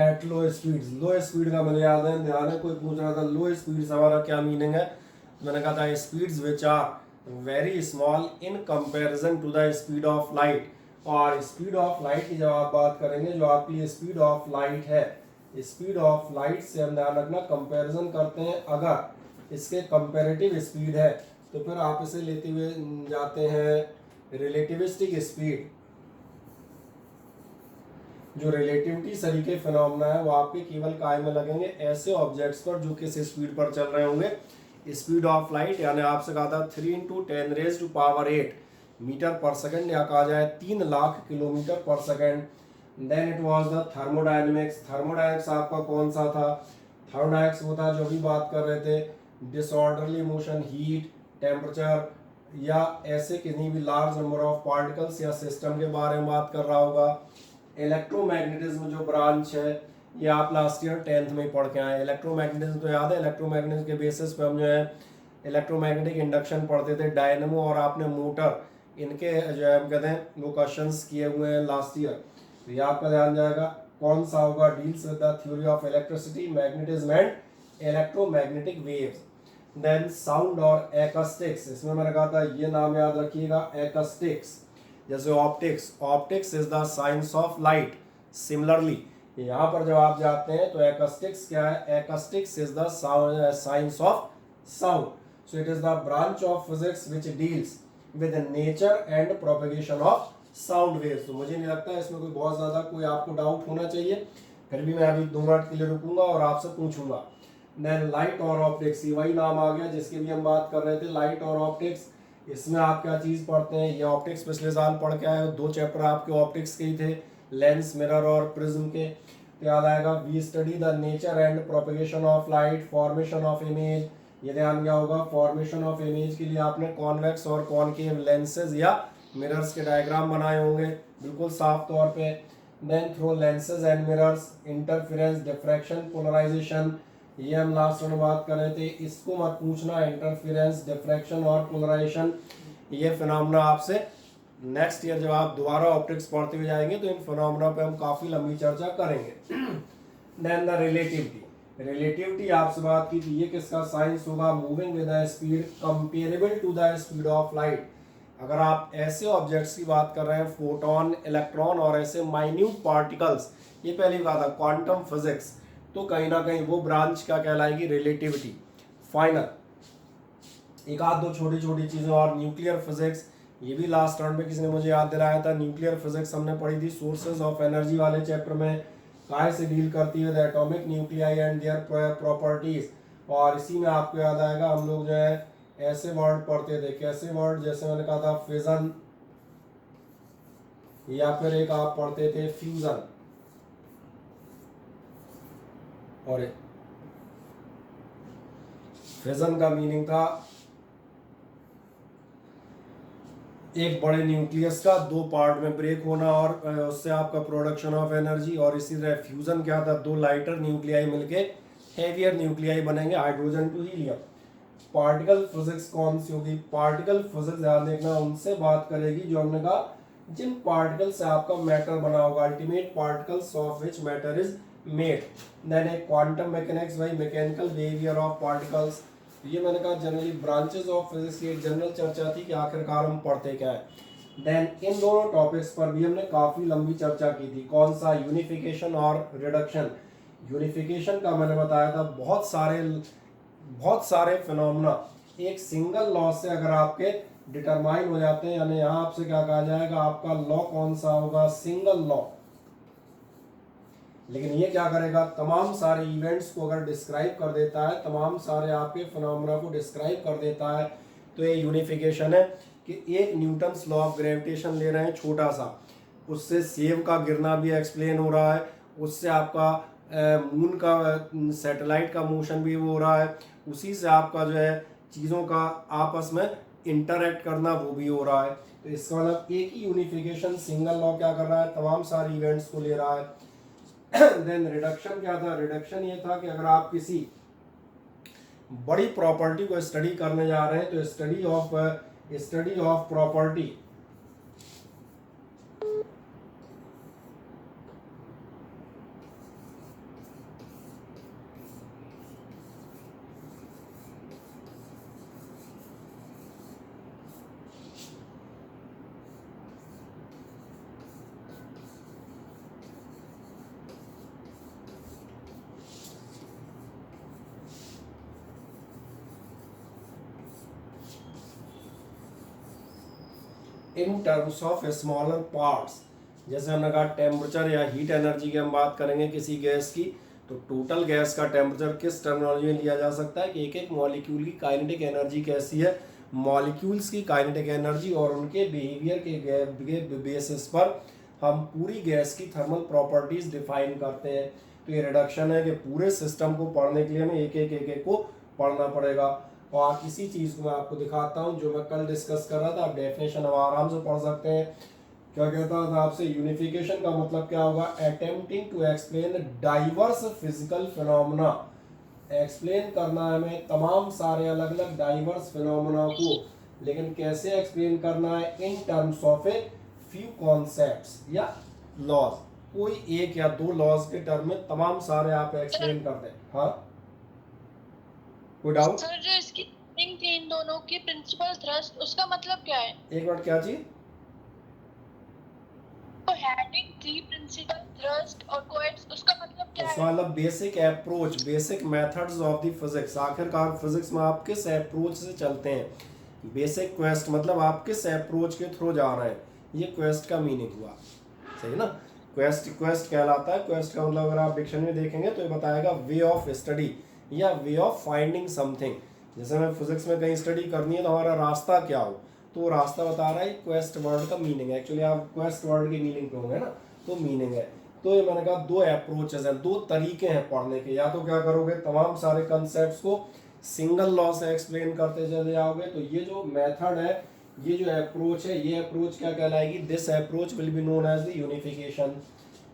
At low speed. Low speed का मुझे याद है, ध्यान है, कोई पूछ रहा था लो स्पीड से हमारा क्या मीनिंग है, मैंने कहा था speeds which are very small in comparison to the speed of light. और स्पीड ऑफ लाइट की जब आप बात करेंगे, जो आपकी स्पीड ऑफ लाइट है, स्पीड ऑफ लाइट से हम ध्यान रखना कंपैरिजन करते हैं, अगर इसके कंपैरेटिव स्पीड है तो फिर आप इसे लेते हुए जाते हैं रिलेटिविस्टिक स्पीड। जो रिलेटिविटी सरीके फिनोमेना है वो आपके केवल काय में लगेंगे ऐसे ऑब्जेक्ट्स पर जो किस स्पीड पर चल रहे होंगे। स्पीड ऑफ लाइट यानी आपसे कहा था 3 × 10⁻⁸ मीटर पर सेकंड, या कहा जाए 3 लाख किलोमीटर पर second. Then it was the thermodynamics. Thermodynamics आपका कौन सा था? थर्मोडायनेमिक्स वो था जो भी बात कर रहे थे डिसऑर्डरली मोशन, हीट, टेम्परेचर, या ऐसे किसी भी लार्ज नंबर ऑफ पार्टिकल्स या सिस्टम के बारे में बात कर रहा होगा। इलेक्ट्रोमैग्नेटिज्म जो ब्रांच है ये आप लास्ट ईयर 10th में पढ़ के आए। इलेक्ट्रोमैग्नेटिज्म तो याद है, इलेक्ट्रोमैग्नेटिज्म के बेसिस पे हम जो है इलेक्ट्रोमैग्नेटिक इंडक्शन पढ़ते थे, डायनेमो और आपने मोटर, इनके जो है हम कहते हैं वो क्वेश्चंस किए हुए हैं लास्ट ईयर। तो ये आपका ध्यान जाएगा कौन सा होगा, deals with the theory of electricity, magnetism and electromagnetic waves. Then sound और एक्स्टिक्स, इसमें मैंने कहा था ये नाम याद रखिएगा, एक्स्टिक्स। जैसे optics, optics is the science of light. Similarly यहाँ पर जब आप जाते हैं तो एक्स्टिक्स क्या है? Acoustics is the science of sound. So it is the branch of physics which deals with nature and propagation of sound waves. तो मुझे नहीं लगता इसमें कोई बहुत ज्यादा कोई आपको डाउट होना चाहिए, फिर भी मैं अभी 2 मिनट के लिए रुकूंगा और आपसे पूछूंगा। देन लाइट और ऑप्टिक्स, ये वही नाम आ गया जिसकी भी हम बात कर रहे थे, लाइट और ऑप्टिक्स। इसमें आप क्या चीज पढ़ते हैं? ये ऑप्टिक्स पिछले साल पढ़ के आए हो, 2 चैप्टर आपके ऑप्टिक्स के ही थे, लेंस, मिरर और प्रिज्म के। तो याद आएगा we study the nature and propagation of light, formation of image. ये ध्यान क्या होगा, फॉर्मेशन ऑफ इमेज के लिए आपने कॉन्वेक्स और कॉनकेव लेंसेज या मिरर्स के डायग्राम बनाए होंगे बिल्कुल साफ तौर पे। Then through lenses and mirrors, interference, diffraction, polarisation, ये हम लास्ट में बात कर रहे थे। इसको मत पूछना, इंटरफेरेंस, डिफ्रैक्शन और पोलराइजेशन ये फिनोमेना आपसे नेक्स्ट ईयर जब आप दोबारा ऑप्टिक्स पढ़ते हुए जाएंगे तो इन फिनोमेना पे हम काफी लंबी चर्चा करेंगे। देन द रिलेटिविटी, रिलेटिविटी आपसे बात की थी, ये किसका साइंस होगा? Moving with the speed comparable to the speed of light. अगर आप ऐसे ऑब्जेक्ट्स की बात कर रहे हैं, फोटोन, इलेक्ट्रॉन और ऐसे माइन्यूट पार्टिकल्स, ये पहली बात है क्वांटम फिजिक्स, तो कहीं ना कहीं वो ब्रांच क्या कहलाएगी? रिलेटिविटी। फाइनल एक आध दो छोटी छोटी चीजें और, न्यूक्लियर फिजिक्स, ये भी लास्ट राउंड में किसी ने मुझे याद दिलाया था। न्यूक्लियर फिजिक्स हमने पढ़ी थी सोर्सेज ऑफ एनर्जी वाले चैप्टर में, काय से डील करती है, the atomic nuclei and their properties. और इसी में आपको याद आएगा हम लोग जो है ऐसे वर्ड पढ़ते थे, कैसे वर्ड? जैसे मैंने कहा था फिजन, या फिर एक आप पढ़ते थे फ्यूजन। और फिजन का मीनिंग था एक बड़े न्यूक्लियस का 2 पार्ट में ब्रेक होना और उससे आपका प्रोडक्शन ऑफ एनर्जी। और इसी तरह फ्यूजन क्या था? 2 लाइटर न्यूक्लियाई मिलके हेवियर न्यूक्लियाई बनेंगे, hydrogen to helium. Particle physics कौन सी होगी? पार्टिकल फिजिक्स ध्यान देखना उनसे बात करेगी जो हमने कहा जिन पार्टिकल से आपका मैटर बना होगा, ultimate particles of which matter is made. Then एक क्वांटम मैकेनिक्स, वही मैकेनिकल बिहेवियर ऑफ पार्टिकल्स। ये मैंने कहा जनरली ब्रांचेस ऑफ फिजिक्स की एक जनरल चर्चा थी कि आखिरकार हम पढ़ते क्या है। देन इन दोनों टॉपिक्स पर भी हमने काफी लंबी चर्चा की थी। कौन सा? यूनिफिकेशन और रिडक्शन। यूनिफिकेशन का मैंने बताया था बहुत सारे फिनोमेना एक सिंगल लॉ से अगर आपके डिटरमाइन हो जाते हैं, यानी यहाँ आपसे क्या कहा जाएगा, आपका लॉ कौन सा होगा? Single law. लेकिन ये क्या करेगा? तमाम सारे इवेंट्स को अगर डिस्क्राइब कर देता है, तमाम सारे आपके फिनोमेना को डिस्क्राइब कर देता है, तो ये यूनिफिकेशन है कि एक न्यूटन्स लॉ ऑफ ग्रेविटेशन ले रहे हैं छोटा सा, उससे सेब का गिरना भी एक्सप्लेन हो रहा है, उससे आपका मून का सैटेलाइट का मोशन भी हो रहा है, उसी से आपका जो है चीज़ों का आपस में इंटरैक्ट करना वो भी हो रहा है। तो इसका मतलब एक ही यूनिफिकेशन सिंगल लॉ क्या कर रहा है? तमाम सारे इवेंट्स को ले रहा है। देन रिडक्शन क्या था? रिडक्शन ये था कि अगर आप किसी बड़ी प्रॉपर्टी को स्टडी करने जा रहे हैं तो study of property, in terms of smaller parts. जैसे हमने कहा टेम्परेचर या हीट एनर्जी की हम बात करेंगे किसी गैस की, तो टोटल गैस का टेम्परेचर किस टर्मिनोलॉजी में लिया जा सकता है कि एक एक मॉलिक्यूल की काइनेटिक एनर्जी कैसी है, मॉलिक्यूल्स की काइनेटिक एनर्जी और उनके बिहेवियर के बेसिस पर हम पूरी गैस की थर्मल प्रॉपर्टीज डिफाइन करते हैं। तो ये रिडक्शन है कि पूरे सिस्टम को पढ़ने के लिए हमें एक एक को पढ़ना पड़ेगा। और इसी चीज़ को मैं आपको दिखाता हूँ जो मैं कल डिस्कस कर रहा था, आप डेफिनेशन अब आराम से पढ़ सकते हैं। क्या कहता था आपसे, यूनिफिकेशन का मतलब क्या होगा, attempting to explain diverse physical phenomena. Explain करना है हमें तमाम सारे अलग अलग डाइवर्स फिनोमेना को, लेकिन कैसे एक्सप्लेन करना है, इन terms of a few concepts या लॉज। कोई एक या दो लॉज के टर्म में तमाम सारे आप एक्सप्लेन कर दें। हाँ, कोई डाउट सर? जो इसकी लिंक थी इन दोनों की, प्रिंसिपल थ्रस्ट, उसका मतलब क्या है? एक मिनट, क्या चीज? तो हेडिंग थी प्रिंसिपल थ्रस्ट और कोएट्स, उसका मतलब क्या उसका है? मतलब basic approach, basic methods of the physics. आखिरकार फिजिक्स में आप किस अप्रोच से चलते हैं। बेसिक क्वेस्ट मतलब आप किस अप्रोच के थ्रू जा रहे हैं, ये क्वेस्ट का मीनिंग हुआ, सही ना। क्वेस्ट कहलाता है, क्वेस्ट का मतलब अगर आप डिक्शनरी में देखेंगे तो ये बताएगा वे ऑफ स्टडी या वे ऑफ फाइंडिंग समथिंग। जैसे हमें फिजिक्स में कहीं स्टडी करनी है तो हमारा रास्ता क्या हो, तो वो रास्ता बता रहा है क्वेस्ट वर्ड का मीनिंग है। एक्चुअली आप क्वेस्ट वर्ड के मीनिंग पे होंगे ना, तो मीनिंग है। तो ये मैंने कहा दो अप्रोचेस हैं, दो तरीके हैं पढ़ने के। या तो क्या करोगे, तमाम सारे कंसेप्ट को सिंगल लॉ से एक्सप्लेन करते चले जाओगे, तो ये जो मेथड है, ये जो अप्रोच है, ये अप्रोच क्या कहलाएगी, this approach will be known as the unification.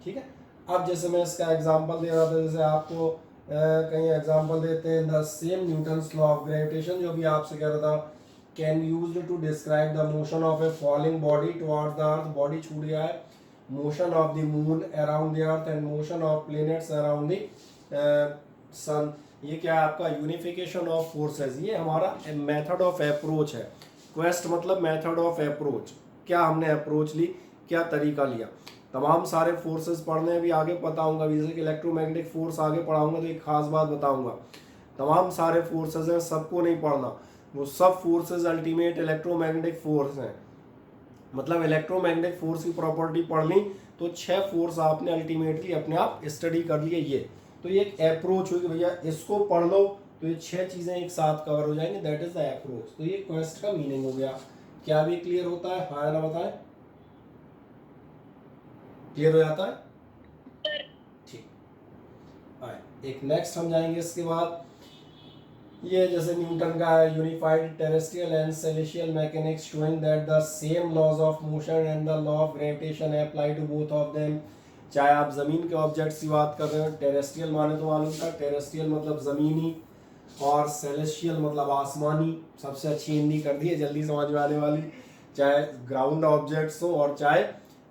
ठीक है। अब जैसे मैं इसका एग्जांपल दे रहा था, जैसे आपको कहीं एग्जांपल देते हैं, the same Newton's law of gravitation, जो भी आपसे कह रहा था, can used to describe the motion of a falling body towards the earth. Body छूट गया है, motion of the moon around the earth and motion of planets around the sun. ये क्या है आपका यूनिफिकेशन ऑफ फोर्सेस, ये हमारा method of approach है। क्वेस्ट मतलब मेथड ऑफ अप्रोच, क्या हमने अप्रोच ली, क्या तरीका लिया। तमाम सारे फोर्सेस पढ़ने भी आगे बताऊंगा, जैसे कि इलेक्ट्रोमैग्नेटिक फोर्स आगे पढ़ाऊंगा तो एक खास बात बताऊंगा, तमाम सारे फोर्सेस हैं, सबको नहीं पढ़ना, वो सब फोर्सेस अल्टीमेट इलेक्ट्रोमैग्नेटिक फोर्स हैं। मतलब इलेक्ट्रोमैग्नेटिक फोर्स की प्रॉपर्टी पढ़ ली तो 6 फोर्स आपने अल्टीमेटली अपने आप स्टडी कर लिए। ये तो ये एक अप्रोच हुई कि भैया इसको पढ़ लो तो ये 6 चीज़ें एक साथ कवर हो जाएंगी, दैट इज द अप्रोच। तो ये क्वेस्ट का मीनिंग हो गया। क्या भी क्लियर होता है? हाँ ना, बताएं, क्लियर हो जाता है? ठीक। आए एक नेक्स्ट हम जाएंगे इसके बाद, ये जैसे न्यूटन का है, unified terrestrial and celestial mechanics showing that the same laws of motion and the law of gravitation apply to both of them. चाहे आप जमीन के ऑब्जेक्ट्स की बात कर रहे हो, टेरेस्ट्रियल माने तो मालूम था, टेरेस्ट्रियल मतलब जमीनी, और सेलेशियल मतलब आसमानी। सबसे अच्छी हिंदी कर दी है, जल्दी समझ में आने वाली। चाहे ग्राउंड ऑब्जेक्ट्स हो और चाहे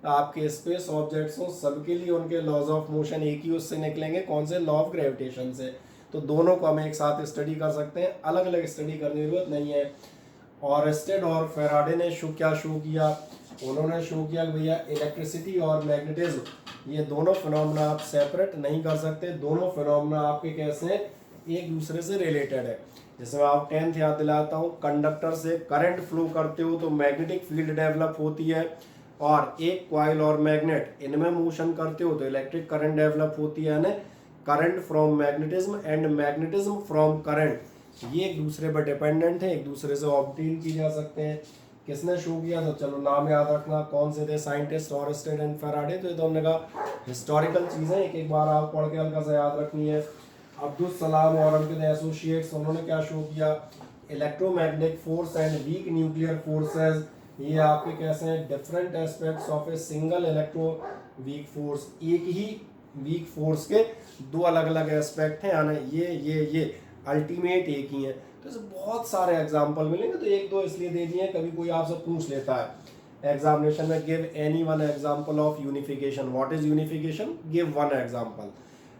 आपके स्पेस ऑब्जेक्ट्स हो, सबके लिए उनके लॉज ऑफ मोशन एक ही उससे निकलेंगे, कौन से, लॉ ऑफ ग्रेविटेशन से। तो दोनों को हम एक साथ स्टडी कर सकते हैं, अलग अलग स्टडी करने की जरूरत नहीं है। ऑरेस्टेड और फेराडे ने क्या शो किया, उन्होंने शो किया कि भैया इलेक्ट्रिसिटी और मैग्नेटिज्म ये दोनों फिनोमेना आप सेपरेट नहीं कर सकते, दोनों फिनोमेना आपके कैसे हैं, एक दूसरे से रिलेटेड है। जैसे मैं आप 10th याद दिलाता हूँ, कंडक्टर से करंट फ्लो करते हो तो मैग्नेटिक फील्ड डेवलप होती है, और एक कॉइल और मैग्नेट इनमें मोशन करते हो तो इलेक्ट्रिक करंट डेवलप होती है, यानी current from magnetism and magnetism from current, ये एक दूसरे पर डिपेंडेंट है, एक दूसरे से ऑब्टेन की जा सकते हैं। किसने शो किया, तो चलो नाम याद रखना कौन से थे, साइंटिस्ट ऑरेस्टेड एंड फैराडे। तो ये तो हमने कहा हिस्टोरिकल चीज़ें, एक एक बार आप पढ़ के हल्का सा याद रखनी है। अब्दुल सलाम और उनके एसोसिएट्स, उन्होंने क्या शो किया, electromagnetic force and weak nuclear forces, ये आपके कैसे हैं, different aspects of a single electro weak force. एक ही वीक फोर्स के दो अलग अलग एस्पेक्ट हैं, यानी ये अल्टीमेट एक ही है। तो ऐसे बहुत सारे एग्जाम्पल मिलेंगे, तो एक दो इसलिए दे दिए, कभी कोई आपसे पूछ लेता है एग्जामिनेशन में, give any one example of unification, what is unification, give one example.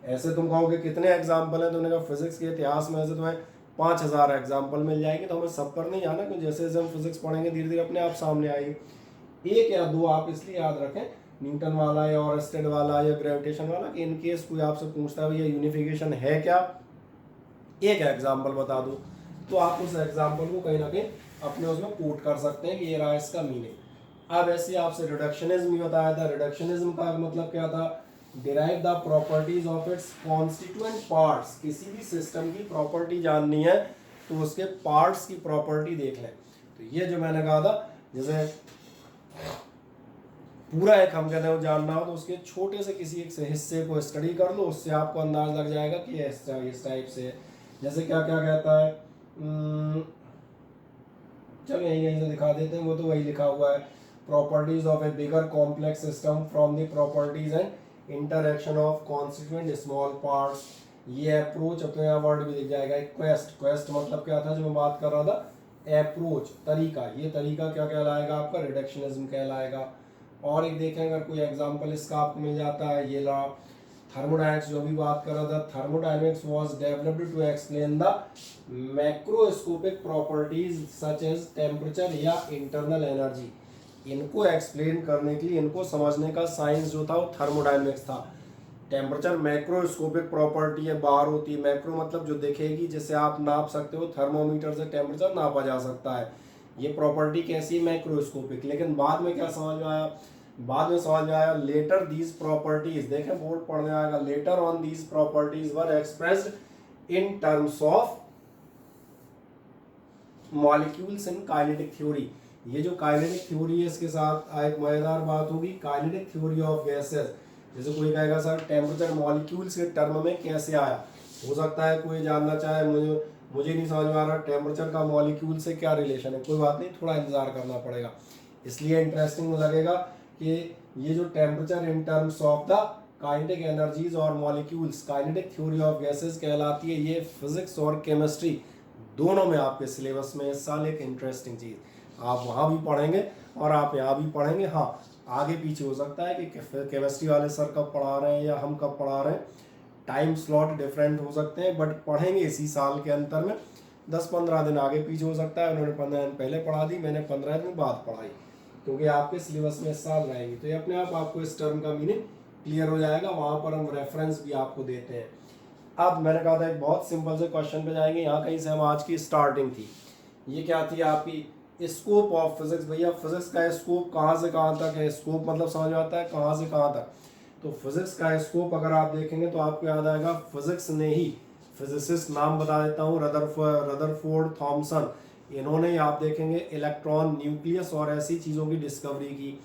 ऐसे तुम कहोगे कितने एग्जाम्पल हैं, तुमने कहा फिजिक्स के इतिहास में ऐसे तुम्हें 5000 एग्जाम्पल मिल जाएंगे, तो हमें सब पर नहीं आना, क्योंकि जैसे जैसे हम फिजिक्स पढ़ेंगे धीरे धीरे अपने आप सामने आएगी। एक या दो आप इसलिए याद रखें, न्यूटन वाला या ऑरेस्टेड वाला या ग्रेविटेशन वाला, कि इन केस कोई आपसे पूछता है भैया यूनिफिकेशन है क्या, एक एग्जाम्पल बता दो, तो आप उस एग्जाम्पल को कहीं ना कहीं अपने उसमें कोट कर सकते हैं कि ये रहा इसका मीनिंग। अब ऐसे आपसे रिडक्शनिज्म भी बताया था। रिडक्शनिज्म का मतलब क्या था? Derive the properties of its constituent parts. किसी भी सिस्टम की प्रॉपर्टी जाननी है तो उसके पार्ट्स की प्रॉपर्टी देख लें। तो ये जो मैंने कहा था, जैसे पूरा एक हम कहते हैं जानना हो तो उसके छोटे से किसी एक हिस्से को स्टडी कर लो, उससे आपको अंदाज लग जाएगा कि इस टाइप से। जैसे क्या क्या कहता है, चलो यहीं से दिखा देते हैं, वो तो वही लिखा हुआ है। Properties of A bigger complex system from the properties and interaction of constituent small parts. ये अप्रोच अपने यहाँ वर्ड भी दिख जाएगा। क्वेस्ट, क्वेस्ट मतलब क्या था जो मैं बात कर रहा था? अप्रोच, तरीका। ये तरीका क्या कहलाएगा आपका? रिडक्शनिज्म कहलाएगा। और एक देखें अगर कोई एग्जांपल इसका आपको मिल जाता है, ये ला थर्मोडायनेमिक्स जो भी बात कर रहा था। Thermodynamics was developed to explain the macroscopic properties such as temperature या इंटरनल एनर्जी। इनको एक्सप्लेन करने के लिए, इनको समझने का साइंस जो था वो थर्मोडायनेमिक्स था। टेम्परेचर मैक्रोस्कोपिक प्रॉपर्टी है, बाहर होती है। मैक्रो मतलब जो दिखेगी, जिसे आप नाप सकते हो, थर्मोमीटर से टेम्परेचर नापा जा सकता है। ये प्रॉपर्टी कैसी है? मैक्रोस्कोपिक। लेकिन बाद में क्या समझ में आया? बाद में समझ में आया लेटर दीज प्रॉपर्टीज, देखें बोर्ड पढ़ने आएगा, later on these properties were expressed in terms of molecules in kinetic theory. ये जो काइनेटिक थ्योरी है, इसके साथ एक मजेदार बात होगी, काइनेटिक थ्योरी ऑफ गैसेस। जैसे कोई कहेगा सर टेम्परेचर मॉलिक्यूल्स के टर्म में कैसे आया? हो सकता है कोई जानना चाहे, मुझे नहीं समझ में आ रहा टेम्परेचर का मॉलिक्यूल से क्या रिलेशन है। कोई बात नहीं, थोड़ा इंतजार करना पड़ेगा, इसलिए इंटरेस्टिंग लगेगा कि ये जो temperature in terms of the kinetic energies और molecules, kinetic theory of gases कहलाती है। ये फिजिक्स और केमिस्ट्री दोनों में आपके सिलेबस में इस साल एक इंटरेस्टिंग चीज़ आप वहाँ भी पढ़ेंगे और आप यहाँ भी पढ़ेंगे। हाँ, आगे पीछे हो सकता है कि केमिस्ट्री वाले सर कब पढ़ा रहे हैं या हम कब पढ़ा रहे हैं, टाइम स्लॉट डिफरेंट हो सकते हैं, बट पढ़ेंगे इसी साल के अंतर में। 10-15 दिन आगे पीछे हो सकता है, उन्होंने 15 दिन पहले पढ़ा दी, मैंने 15 दिन बाद पढ़ाई, क्योंकि आपके सिलेबस में इस साल रहेंगी। तो ये अपने आप आपको इस टर्म का मीनिंग क्लियर हो जाएगा। वहाँ पर हम रेफरेंस भी आपको देते हैं। अब मैंने कहा था एक बहुत सिंपल से क्वेश्चन पे जाएंगे। यहाँ कहीं से हम आज की स्टार्टिंग थी, ये क्या थी आपकी? Scope of physics. भैया फिजिक्स का स्कोप कहाँ से कहाँ तक है? स्कोप मतलब समझ में आता है कहाँ से कहाँ तक। तो फिजिक्स का स्कोप अगर आप देखेंगे तो आपको याद आएगा, फिजिक्स ने ही, फिजिसिस्ट नाम बता देता हूँ, रदरफोर्ड थॉमसन, इन्होंने आप देखेंगे इलेक्ट्रॉन, न्यूक्लियस और ऐसी चीज़ों की डिस्कवरी की।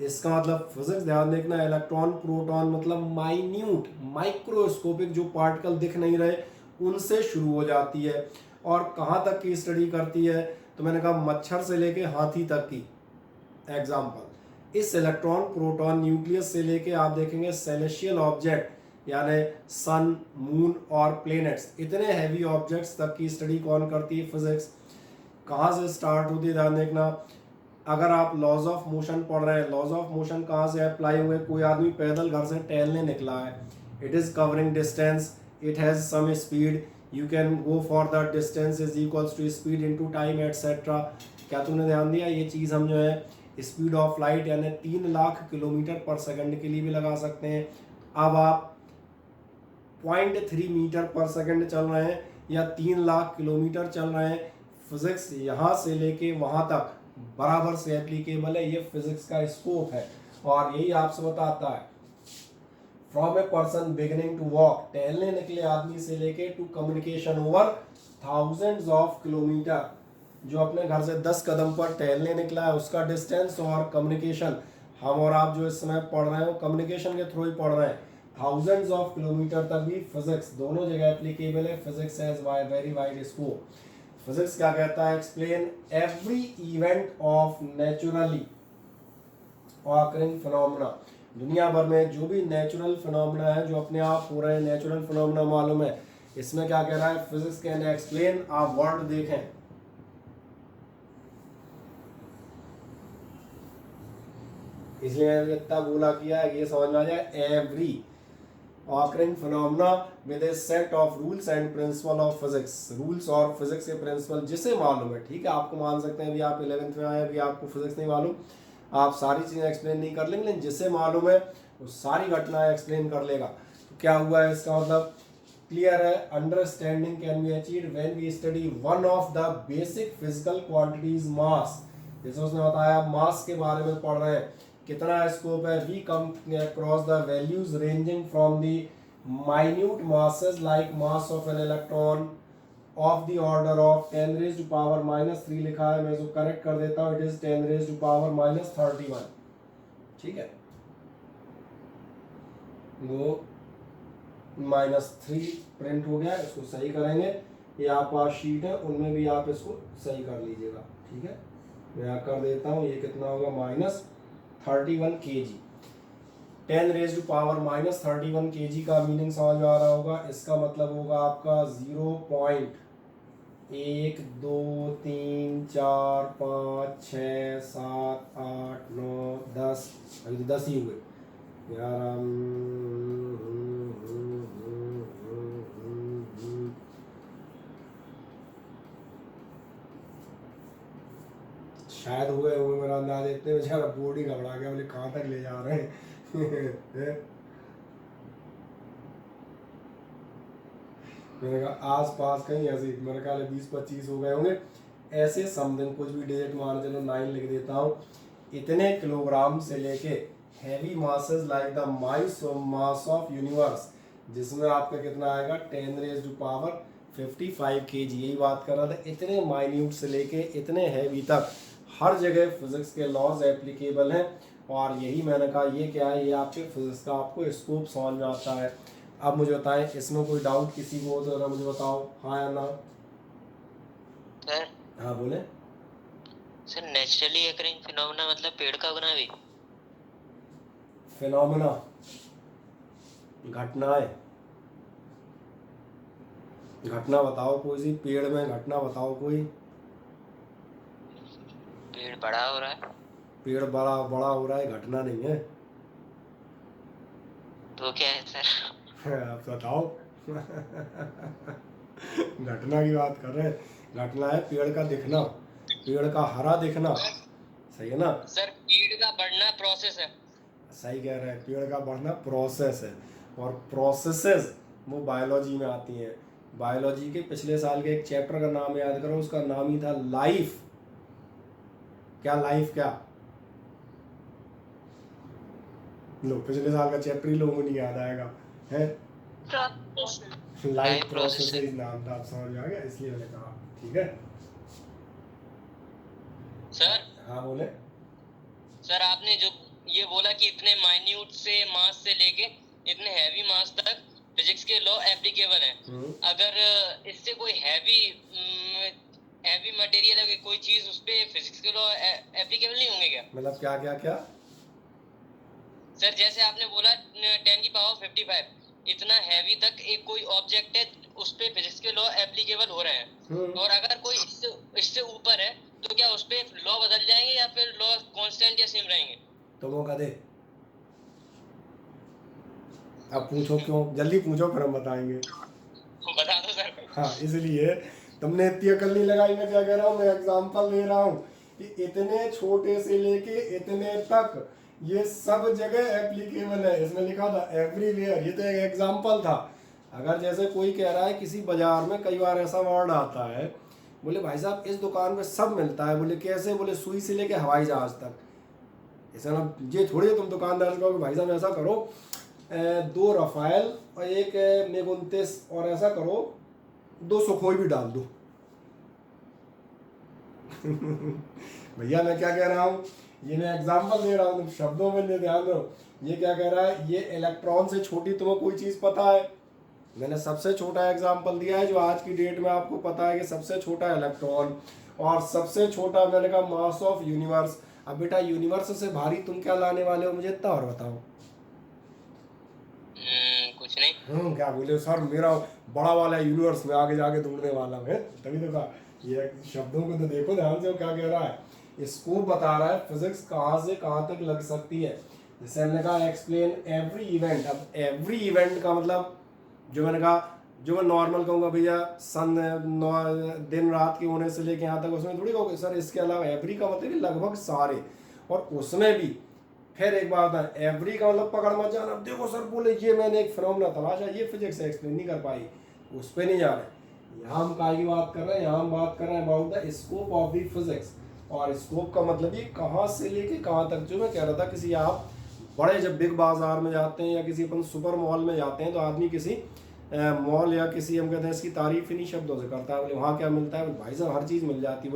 इसका मतलब फिजिक्स ध्यान देखना, इलेक्ट्रॉन, प्रोटॉन मतलब माइन्यूट, माइक्रोस्कोपिक जो पार्टिकल दिख नहीं रहे उनसे शुरू हो जाती है। और कहाँ तक की स्टडी करती है? तो मैंने कहा मच्छर से लेके हाथी तक की एग्जाम्पल। इस इलेक्ट्रॉन, प्रोटॉन, न्यूक्लियस से लेके आप देखेंगे सेलेशियल ऑब्जेक्ट यानी सन, मून और प्लेनेट्स, इतने हैवी ऑब्जेक्ट्स तक की स्टडी कौन करती है? फिजिक्स। कहाँ से स्टार्ट होती है ध्यान देखना। अगर आप लॉज ऑफ मोशन पढ़ रहे हैं, लॉज ऑफ मोशन कहाँ से अप्लाई हुए? कोई आदमी पैदल घर से टहलने निकला है, it is covering distance, it has some speed, you can go for the distance is equals to speed into time etcetera. क्या तूने ध्यान दिया? ये चीज़ हम जो है स्पीड ऑफ लाइट यानी 3 लाख किलोमीटर पर सेकंड के लिए भी लगा सकते हैं। अब आप 0.3 मीटर पर सेकंड चल रहे हैं या 3 लाख किलोमीटर चल रहे हैं, फिजिक्स यहाँ से लेके वहाँ तक बराबर से एप्लीकेबल है। ये फिजिक्स का स्कोप है और यही आपसे बताता है from a person beginning to walk, टहलने निकले आदमी से लेके to communication over thousands of kilometre, जो अपने घर से 10 कदम पर टहलने निकला है उसका डिस्टेंस, और कम्युनिकेशन हम और आप जो इस समय पढ़ रहे हो कम्युनिकेशन के थ्रू ही पढ़ रहे हैं, थाउजेंड्स ऑफ किलोमीटर तक भी फिजिक्स दोनों जगह एप्लीकेबल है। Physics has very wide scope. Physics क्या कहता है? Explain every event of naturally occurring phenomena. दुनिया भर में जो भी नेचुरल फिनोमेना है, जो अपने आप हो रहे हैं, नेचुरल फिनोमेना मालूम है। इसमें क्या कह रहा है? फिजिक्स कैन एक्सप्लेन, आप वर्ड देखें, इसलिए इतना बोला किया है, ये समझ में आ जाए। Every occurring phenomena with A set of rules and principle of physics. Rules और फिजिक्स के प्रिंसिपल जिसे मालूम है, ठीक है, आपको मान सकते हैं अभी आप 11th में आए, अभी आपको फिजिक्स नहीं मालूम, आप सारी चीज़ें एक्सप्लेन नहीं कर लेंगे, लेकिन जिसे मालूम है वो सारी घटनाएं एक्सप्लेन कर लेगा। तो क्या हुआ है इसका मतलब? क्लियर है। Understanding can be achieved when we study one of the basic physical quantities mass. जैसे उसने बताया मास के बारे में पढ़ रहे हैं, कितना स्कोप है, we come across the values ranging from the minute masses like mass of an electron of the order of 10 raise to power -3 लिखा है, मैं इसको करेक्ट कर देता हूँ, it is 10 raise to power -31। ठीक है, वो -3 प्रिंट हो गया, इसको सही करेंगे, ये आपके पास शीट है उनमें भी आप इसको सही कर लीजिएगा। ठीक है, मैं यहाँ कर देता हूँ, ये कितना होगा -31 kg, 10 raise to power -31 kg का मीनिंग समझ में आ रहा होगा। इसका मतलब होगा आपका 0.1 2 3 4 5 6 7 8 9 10, अभी तो 10 ही हुए यार। शायद हुए हुए मेरा अंदाज इतने बेचारा बोर्ड ही घबरा गया, बोले कहाँ तक ले जा रहे हैं। मैंने कहा आस पास कहीं ऐसे मेरे ख्याल 20-25 हो गए होंगे ऐसे समथिंग, कुछ भी डिजिट मान चलो 9 लिख देता हूँ। इतने किलोग्राम से लेके heavy masses like the mass of universe, जिसमें आपका कितना आएगा 10 रेज टू पावर 55 kg, यही बात कर रहा था। इतने माइन्यूट से लेके इतने हैवी तक हर जगह फिजिक्स के लॉज एप्लीकेबल हैं, और यही मैंने कहा ये क्या है, ये आपके फिजिक्स का आपको स्कोप समझ में आता है। अब मुझे बताएं, इसमें कोई डाउट किसी को हो तो जरा मुझे बताओ, हाँ या ना। सर हाँ बोले। सर नेचुरली अकरिंग फिनोमेना मतलब पेड़ का उगना भी? फिनोमेना घटनाएं, घटना बताओ कोई सी, पेड़ में घटना बताओ कोई। पेड़ बड़ा हो रहा है। पेड़ बड़ा बड़ा हो रहा है, घटना नहीं है। तो क्या है सर? आप बताओ। घटना की बात कर रहे हैं, घटना है पेड़ का दिखना, पेड़ का हरा दिखना, सही है ना। सर पेड़ का बढ़ना प्रोसेस है। सही कह रहे हैं, पेड़ का बढ़ना प्रोसेस है, और प्रोसेसेस वो बायोलॉजी में आती हैं। बायोलॉजी के पिछले साल के एक चैप्टर का नाम याद करो, उसका नाम ही था लाइफ। क्या लाइफ, क्या लो पिछले साल का चैप्टर ही लोगों को नहीं याद आएगा है। लाइफ प्रोसेस नाम था, आप समझ में आ गया, इसलिए मैंने कहा। ठीक है सर। हाँ बोले। सर आपने जो ये बोला कि इतने माइन्यूट से मास से लेके इतने हैवी मास तक फिजिक्स के लॉ एप्लीकेबल है। अगर इससे कोई हैवी मटेरियल है, कोई चीज, उस पे फिजिक्स के लॉ एप्लीकेबल नहीं होंगे क्या? मतलब क्या क्या क्या सर जैसे आपने बोला 10 की पावर 55, इतना हैवी तक एक कोई ऑब्जेक्ट है, उस पे फिजिक्स के लॉ एप्लीकेबल हो रहे हैं, और अगर कोई इससे ऊपर है तो क्या उस पे लॉ बदल जाएंगे या फिर लॉ कांस्टेंट या सेम रहेंगे? तो मौका दे, अब पूछो क्यों, जल्दी पूछो फिर हम बताएंगे। बता दो सर। हाँ इसलिए तुमने इतनी अकल नहीं लगाई, मैं क्या कह रहा हूँ, मैं एग्जांपल दे रहा हूँ कि इतने छोटे से लेके इतने तक ये सब जगह एप्लीकेबल है। इसमें लिखा था एवरीवेयर, ये तो एक एग्जांपल था। अगर जैसे कोई कह रहा है किसी बाजार में, कई बार ऐसा वर्ड आता है, बोले भाई साहब इस दुकान में सब मिलता है, बोले कैसे, बोले सुई से लेके हवाई जहाज तक। ऐसा ना, ये थोड़ी तुम दुकानदार से कहो भाई साहब ऐसा करो 2 रफाइल और 1 मेग-29 और ऐसा करो 2 सुखोई भी डाल दो। भैया मैं क्या कह रहा हूँ, ये मैं एग्जांपल दे रहा हूँ, शब्दों में ध्यान दो। ये क्या कह रहा है, ये इलेक्ट्रॉन से छोटी तुम्हें कोई चीज़ पता है? मैंने सबसे छोटा एग्जांपल दिया है जो आज की डेट में आपको पता है कि सबसे छोटा इलेक्ट्रॉन, और सबसे छोटा मैंने कहा मास ऑफ यूनिवर्स। अब बेटा यूनिवर्स से भारी तुम क्या लाने वाले हो, मुझे इतना और बताओ। कुछ नहीं। क्या बोले सर, मेरा बड़ा वाला यूनिवर्स में आगे जाके ढूंढने वाला है, तभी तो कहा। ये शब्दों को तो देखो ध्यान से, वो क्या कह रहा है, इसको बता रहा है फिजिक्स कहाँ से कहाँ तक लग सकती है। जैसे हमने कहा एक्सप्लेन एवरी इवेंट। अब एवरी इवेंट का मतलब, जो मैंने कहा, जो मैं नॉर्मल कहूँगा भैया सन दिन रात के होने से लेके यहाँ तक, उसमें थोड़ी कहोगे सर इसके अलावा। एवरी का मतलब लगभग सारे, और उसमें भी फिर एक बात है, एवरी का मतलब पकड़ मत जाना, देखो सर बोले ये मैंने एक फिनोमेना तलाशा, ये फिजिक्स से एक्सप्लेन नहीं कर पाई, उस पर नहीं जा रहे। यहाँ हम काय की बात कर रहे हैं, यहाँ हम बात कर रहे हैं about the scope of the physics. और स्कोप का मतलब ये कहाँ से लेके कहाँ तक। जो मैं कह रहा था, किसी आप बड़े जब बिग बाजार में जाते हैं या किसी अपन सुपर मॉल में जाते हैं तो आदमी किसी मॉल या किसी, हम कहते हैं इसकी तारीफ इन्हीं शब्दों से करता है। बोले वहाँ क्या मिलता है? बोले भाई साहब हर चीज़ मिल जाती है।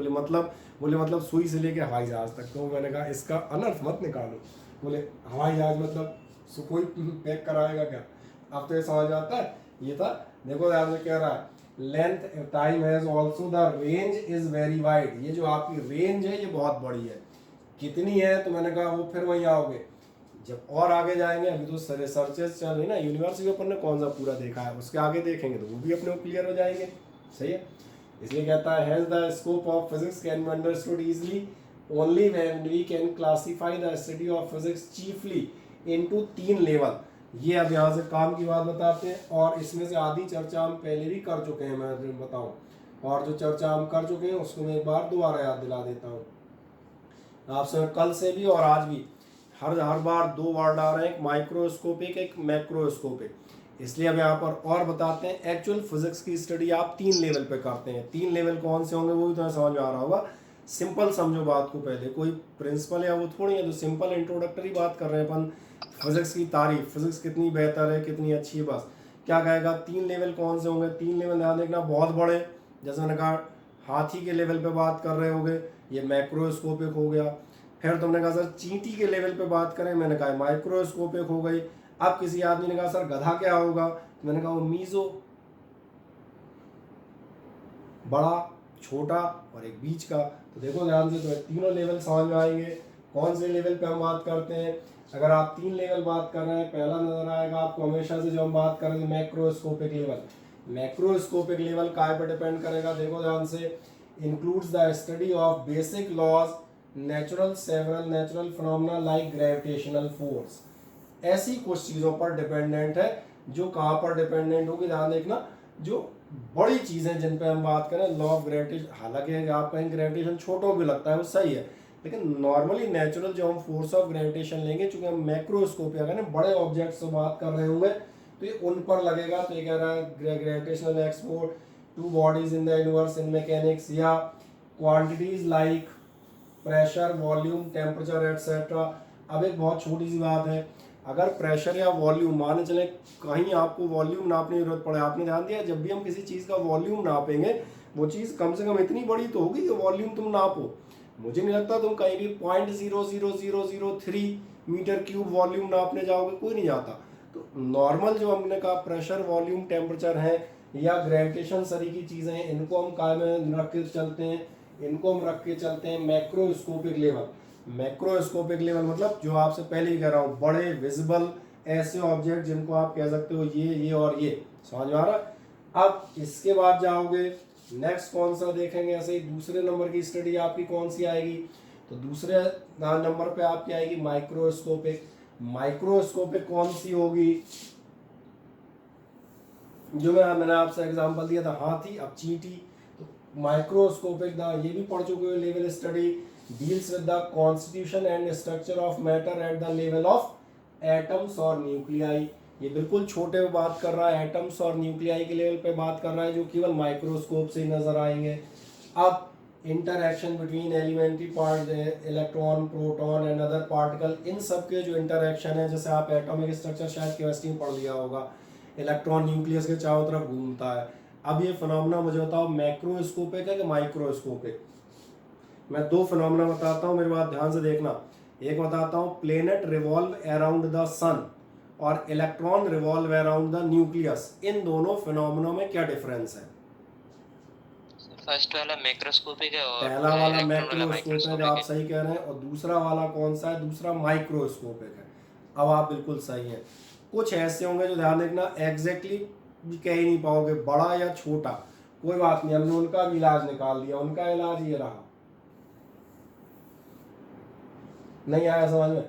बोले मतलब सुई से लेके हवाई जहाज तक। तो मैंने कहा इसका अनर्थ मत निकालो। बोले हवाई जहाज मतलब कोई पैक कराएगा क्या? अब तो ये समझ आता है। ये था, देखो ध्यान से कह रहा है, length time has also the range is very wide. ये जो आपकी रेंज है ये बहुत बड़ी है। कितनी है? तो मैंने कहा वो फिर वहीं आओगे जब और आगे जाएंगे। अभी तो रिसर्चेस चल रही ना, यूनिवर्सिटी अपन ने कौन सा पूरा देखा है, उसके आगे देखेंगे तो वो भी अपने को क्लियर हो जाएंगे। सही है, इसलिए कहता है has the scope of physics can be understood easily only when we can classify the study of physics chiefly into 3 level. ये अब यहाँ से काम की बात बताते हैं, और इसमें से आधी चर्चा हम पहले भी कर चुके हैं, मैं बताऊँ। और जो चर्चा हम कर चुके हैं उसको मैं एक बार दोबारा याद दिला देता हूँ आपसे। कल से भी और आज भी हर बार 2 वर्ड आ रहे हैं, एक माइक्रोस्कोपिक एक मैक्रोस्कोपिक। इसलिए अब यहाँ पर और बताते हैं, एक्चुअल फिजिक्स की स्टडी आप 3 लेवल पे करते हैं। 3 लेवल कौन से होंगे वो भी तुम्हें समझ में आ रहा होगा। सिंपल समझो बात को, पहले कोई प्रिंसिपल या वो थोड़ी है, तो सिंपल इंट्रोडक्टरी बात कर रहे हैं अपन। फिजिक्स की तारीफ, फिजिक्स कितनी बेहतर है, कितनी अच्छी है, बस क्या कहेगा। 3 लेवल कौन से होंगे? 3 लेवल ध्यान देखना, बहुत बड़े, जैसे मैंने कहा हाथी के लेवल पे बात कर रहे होगे, ये मैक्रोस्कोपिक हो गया। फिर तुमने कहा सर चींटी के लेवल पे बात करें, मैंने कहा माइक्रोस्कोपिक हो गई। अब किसी आदमी ने कहा सर गधा क्या होगा, तो मैंने कहा वो मीजो, बड़ा, छोटा और एक बीच का। तो देखो ध्यान से, तो तीनों लेवल समझ में आएंगे। कौन से लेवल पे हम बात करते हैं? अगर आप 3 लेवल बात कर रहे हैं, पहला नजर आएगा आपको हमेशा से जो हम बात कर रहे हैं मैक्रोस्कोपिक लेवल। मैक्रोस्कोपिक लेवल काय पे डिपेंड करेगा? देखो ध्यान से, includes the study of basic laws natural several natural phenomena like gravitational force. ऐसी कुछ चीज़ों पर डिपेंडेंट है। जो कहाँ पर डिपेंडेंट होगी? ध्यान देखना, जो बड़ी चीज़ें जिन पे हम बात करें, लॉ ऑफ ग्रेविटेशन, हालांकि आप कहें ग्रेविटेशन छोटों भी लगता है वो सही है, लेकिन नॉर्मली नेचुरल जो हम फोर्स ऑफ ग्रेविटेशन लेंगे, चूंकि हम मैक्रोस्कोप या बड़े ऑब्जेक्ट से बात कर रहे होंगे तो ये उन पर लगेगा। तो ये कह रहा है gravitational export to bodies in the universe in mechanics, या quantities like pressure, volume, temperature etcetera. अब एक बहुत छोटी सी बात है, अगर प्रेशर या वॉल्यूम, माने चले कहीं आपको वॉल्यूम नापने की जरूरत पड़े, आपने ध्यान दिया जब भी हम किसी चीज़ का वॉल्यूम नापेंगे वो चीज़ कम से कम इतनी बड़ी तो होगी कि वॉल्यूम तुम नापो। मुझे नहीं लगता तुम कहीं भी 0.00003 मीटर क्यूब वॉल्यूम नापने जाओगे, कोई नहीं जाता। तो नॉर्मल जो हमने कहा प्रेशर, वॉल्यूम, टेम्परेचर है या ग्रेविटेशन सरी की चीज़ें हैं, इनको हम काय में रख के चलते हैं, इनको हम रख के चलते हैं मैक्रोस्कोपिक लेवल। मैक्रोस्कोपिक लेवल मतलब जो आपसे पहले ही कह रहा हूँ, बड़े विजिबल ऐसे ऑब्जेक्ट जिनको आप कह सकते हो ये और ये। समझ में आ रहा? अब इसके बाद जाओगे नेक्स्ट कौन सा देखेंगे, ऐसे ही दूसरे नंबर की स्टडी आपकी कौन सी आएगी? तो दूसरे नंबर पे आपकी आएगी माइक्रोस्कोपिक। माइक्रोस्कोपिक कौन सी होगी? जो मैंने आपसे एग्जांपल दिया था हाथी, अब चींटी। तो माइक्रोस्कोपिक ये भी पढ़ चुके हो level study, deals with the constitution and structure of matter at the level of atoms और न्यूक्लियाई। ये बिल्कुल छोटे पे बात कर रहा है, एटम्स और न्यूक्लियाई के लेवल पे बात कर रहा है, जो केवल माइक्रोस्कोप से ही नजर आएंगे। अब interaction between elementary part, electron, proton and other particle, इन सब के जो इंटरैक्शन है, जैसे आप एटॉमिक स्ट्रक्चर शायद केमिस्ट्री में पढ़ लिया होगा, इलेक्ट्रॉन न्यूक्लियस के चारों तरफ घूमता है। अब ये फिनोमेना मुझे बताओ मैक्रोस्कोपिक है कि माइक्रोस्कोपिक? मैं 2 फिनोमेना बताता हूँ, मेरी बात ध्यान से देखना। एक बताता हूँ, planet revolve around the sun और electron revolve around the nucleus. इन दोनों फिनोमेनों में क्या डिफरेंस है? फर्स्ट वाला मैक्रोस्कोपिक है और पहला वाला मैक्रोस्कोपिक है, आप सही कह रहे हैं। और दूसरा वाला कौन सा है? दूसरा माइक्रोस्कोपिक है। अब आप बिल्कुल सही हैं। कुछ ऐसे होंगे जो ध्यान देखना एग्जैक्टली भी कह ही नहीं पाओगे, बड़ा या छोटा, कोई बात नहीं, हमने उनका भी इलाज निकाल दिया। उनका इलाज ये रहा। नहीं आया समझ में?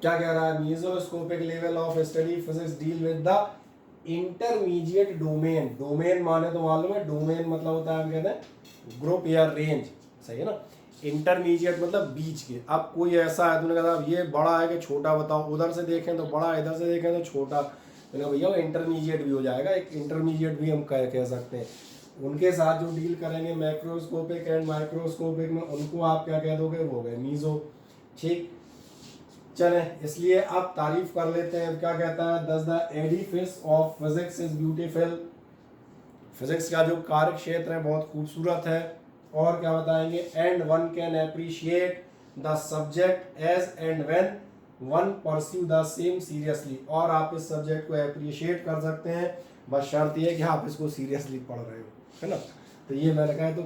क्या कह रहा है? Mesoscopic level of study physics deal with the intermediate domain. Domain माने तो मालूम है, डोमेन मतलब होता है, हम कहते हैं ग्रुप या रेंज, सही है ना? इंटरमीडिएट मतलब बीच के। अब कोई ऐसा है, तुमने कहा ये बड़ा है कि छोटा बताओ, उधर से देखें तो बड़ा, इधर से देखें तो छोटा, तो भैया वो इंटरमीडिएट भी हो जाएगा, एक इंटरमीडिएट भी हम कह सकते हैं। उनके साथ जो डील करेंगे मैक्रोस्कोपिक एंड माइक्रोस्कोपिक में, उनको आप क्या कह दोगे, वो हो गए मीजो। ठीक, चले इसलिए अब तारीफ कर लेते हैं। क्या कहता है, दस the Edifice of physics is beautiful. Physics का जो कार्य क्षेत्र है बहुत खूबसूरत है। और क्या बताएंगे, and one can appreciate the subject as and when one pursue the same seriously. और आप इस सब्जेक्ट को अप्रिशिएट कर सकते हैं, बस शर्त ये है कि आप इसको सीरियसली पढ़ रहे हो, है ना। तो ये मैंने कहा, तो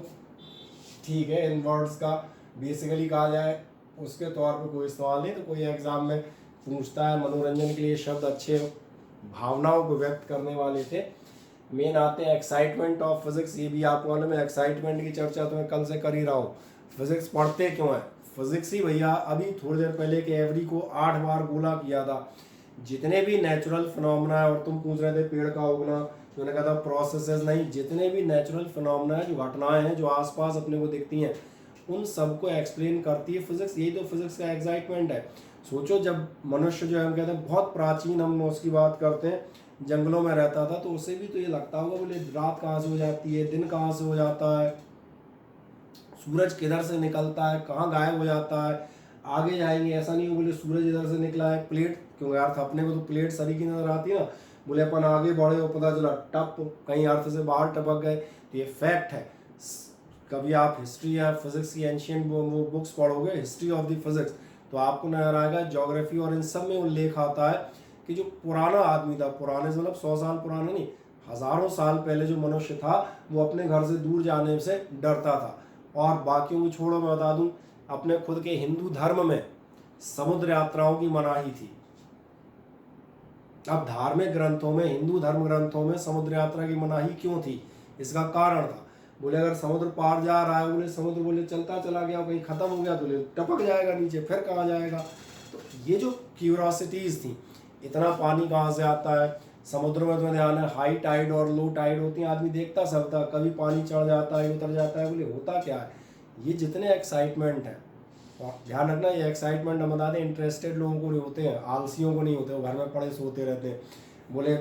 ठीक है, इन वर्ड्स का बेसिकली कहा जाए उसके तौर पे कोई सवाल नहीं। तो कोई एग्जाम में पूछता है, मनोरंजन के लिए शब्द अच्छे भावनाओं को व्यक्त करने वाले थे। मेन आते हैं एक्साइटमेंट ऑफ फिजिक्स। ये भी आपको मालूम है, एक्साइटमेंट की चर्चा तो मैं कल से कर ही रहा हूँ। फिजिक्स पढ़ते क्यों है, फिजिक्स ही भैया अभी थोड़ी देर पहले के एवरी को 8 बार गोला किया था। जितने भी नेचुरल फिनोमेना है, और तुम पूछ रहे थे पेड़ का उगना, तो मैंने कहा था प्रोसेसेस नहीं, जितने भी नेचुरल फिनोमेना है, जो घटनाएं हैं जो आसपास अपने को दिखती हैं, उन सबको एक्सप्लेन करती है फिजिक्स। यही तो फिजिक्स का एक्साइटमेंट है। सोचो, जब मनुष्य जो है हम कहते हैं बहुत प्राचीन, हम उसकी बात करते हैं, जंगलों में रहता था, तो उसे भी तो ये लगता होगा, बोले रात कहाँ से हो जाती है, दिन कहाँ से हो जाता है, सूरज किधर से निकलता है, कहाँ गायब हो जाता है। आगे जाएंगे, ऐसा नहीं हो बोले सूरज इधर से निकला है, प्लेट क्यों अर्थ अपने को तो प्लेट सरी की नजर आती है ना, बोले अपन आगे बढ़े हो पता चला टप कहीं अर्थ से बाहर टपक गए। तो ये फैक्ट है। कभी आप हिस्ट्री या फिजिक्स की एंशियंट वो बुक्स पढ़ोगे, हिस्ट्री ऑफ द फिजिक्स, तो आपको नजर आएगा, ज्योग्राफी और इन सब में उल्लेख आता है कि जो पुराना आदमी था, पुराने से मतलब 100 साल पुराना नहीं, हजारों साल पहले जो मनुष्य था, वो अपने घर से दूर जाने से डरता था। और बाकियों को छोड़ो, मैं बता दूं, अपने खुद के हिंदू धर्म में समुद्र यात्राओं की मनाही थी। अब धार्मिक ग्रंथों में, हिंदू धर्म ग्रंथों में समुद्र यात्रा की मनाही क्यों थी, इसका कारण था, बोले अगर समुद्र पार जा रहा है, बोले समुद्र बोले चलता चला गया, कहीं खत्म हो गया तो टपक जाएगा नीचे, फिर कहाँ जाएगा। तो ये जो क्यूरियोसिटीज थी, इतना पानी कहाँ से आता है, समुद्र में तो ध्यान है हाई टाइड और लो टाइड होती है, आदमी देखता सकता, कभी पानी चढ़ जाता है उतर जाता है, बोले होता क्या है। ये जितने एक्साइटमेंट है, और ध्यान रखना ये एक्साइटमेंट हम बता दें इंटरेस्टेड लोगों को नहीं होते हैं, आलसियों को नहीं होते, वो घर में पड़े सोते रहते हैं, बोले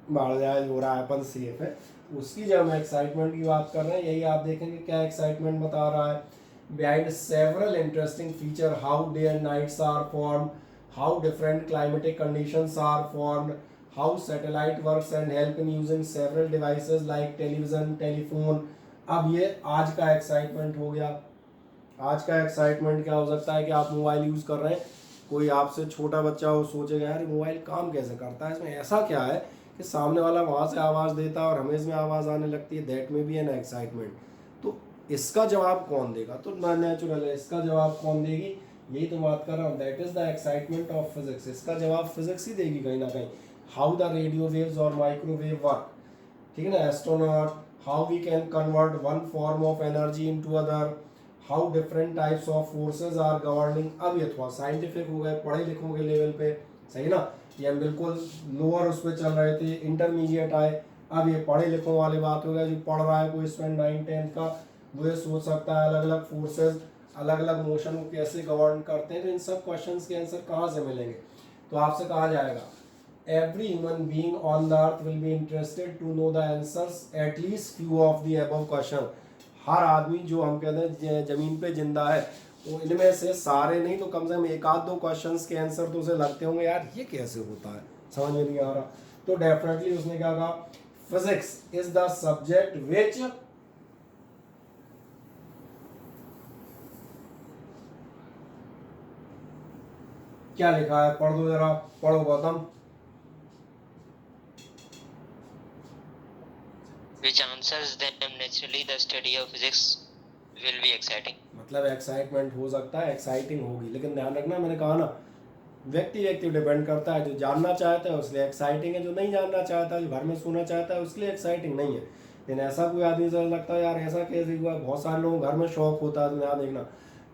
बाढ़ जाए हो रहा है अपन सेफ है। उसकी जब हम एक्साइटमेंट की बात कर रहे हैं, यही आप देखेंगे क्या एक्साइटमेंट बता रहा है। Behind several interesting feature, how day and nights are formed, how different climatic conditions are formed, how satellite works and help in using several devices like television, telephone. अब ये आज का एक्साइटमेंट हो गया। आज का एक्साइटमेंट क्या हो सकता है कि आप मोबाइल यूज़ कर रहे हैं, कोई आपसे छोटा बच्चा हो सोचेगा यार मोबाइल काम कैसे करता है, इसमें ऐसा क्या है कि सामने वाला वहाँ से आवाज़ देता है और हमें इसमें आवाज़ आने लगती है, दैट में भी है ना एक्साइटमेंट। तो इसका जवाब कौन देगा, तो ना नेचुरल है, इसका जवाब कौन देगी, यही तो बात कर रहा हूँ, that is the excitement of physics. इसका जवाब फिजिक्स ही देगी कहीं ना कहीं। हाउ द रेडियो वेव्स और माइक्रोवेव वर्क, ठीक है ना, astronaut, how we can convert one form of energy into other, how different types of forces are governing. अब ये थोड़ा साइंटिफिक हो गए, पढ़े लिखों के लेवल पे, सही ना, ये हम बिल्कुल लोअर उस पर चल रहे थे, इंटरमीडिएट आए, अब ये पढ़े लिखों वाली बात हो गया। जो पढ़ रहा है कोई स्टूडेंट 9-10 का, वो ये सोच सकता है अलग अलग फोर्सेज अलग अलग मोशन को कैसे गवर्न करते हैं। तो इन सब क्वेश्चंस के आंसर कहाँ से मिलेंगे, तो आपसे कहा जाएगा every human being on the earth will be interested to know the answers at least few of the above question। हर आदमी जो हम कहते हैं जमीन पे जिंदा है, वो इनमें से सारे नहीं तो कम से कम एक आध दो क्वेश्चंस के आंसर तो उसे लगते होंगे यार ये कैसे होता है, समझ में नहीं आ रहा। तो डेफिनेटली उसने क्या कहा, physics is the subject which क्या लिखा है, पढ़ दो जरा, पढ़ो Gautam. Which answers them naturally, the study of physics will be exciting। मतलब एक्साइटमेंट हो सकता है, एक्साइटिंग होगी, लेकिन ध्यान रखना मैंने कहा ना, व्यक्ति व्यक्ति डिपेंड करता है। जो जानना चाहता है उसके लिए एक्साइटिंग है, जो नहीं जानना चाहता है, जो घर में सोना चाहता है उसके लिए एक्साइटिंग नहीं है। लेकिन ऐसा कोई आदमी से लगता है यार ऐसा कैसे हुआ, बहुत सारे लोगों घर में शौक होता है, तो यहाँ देखना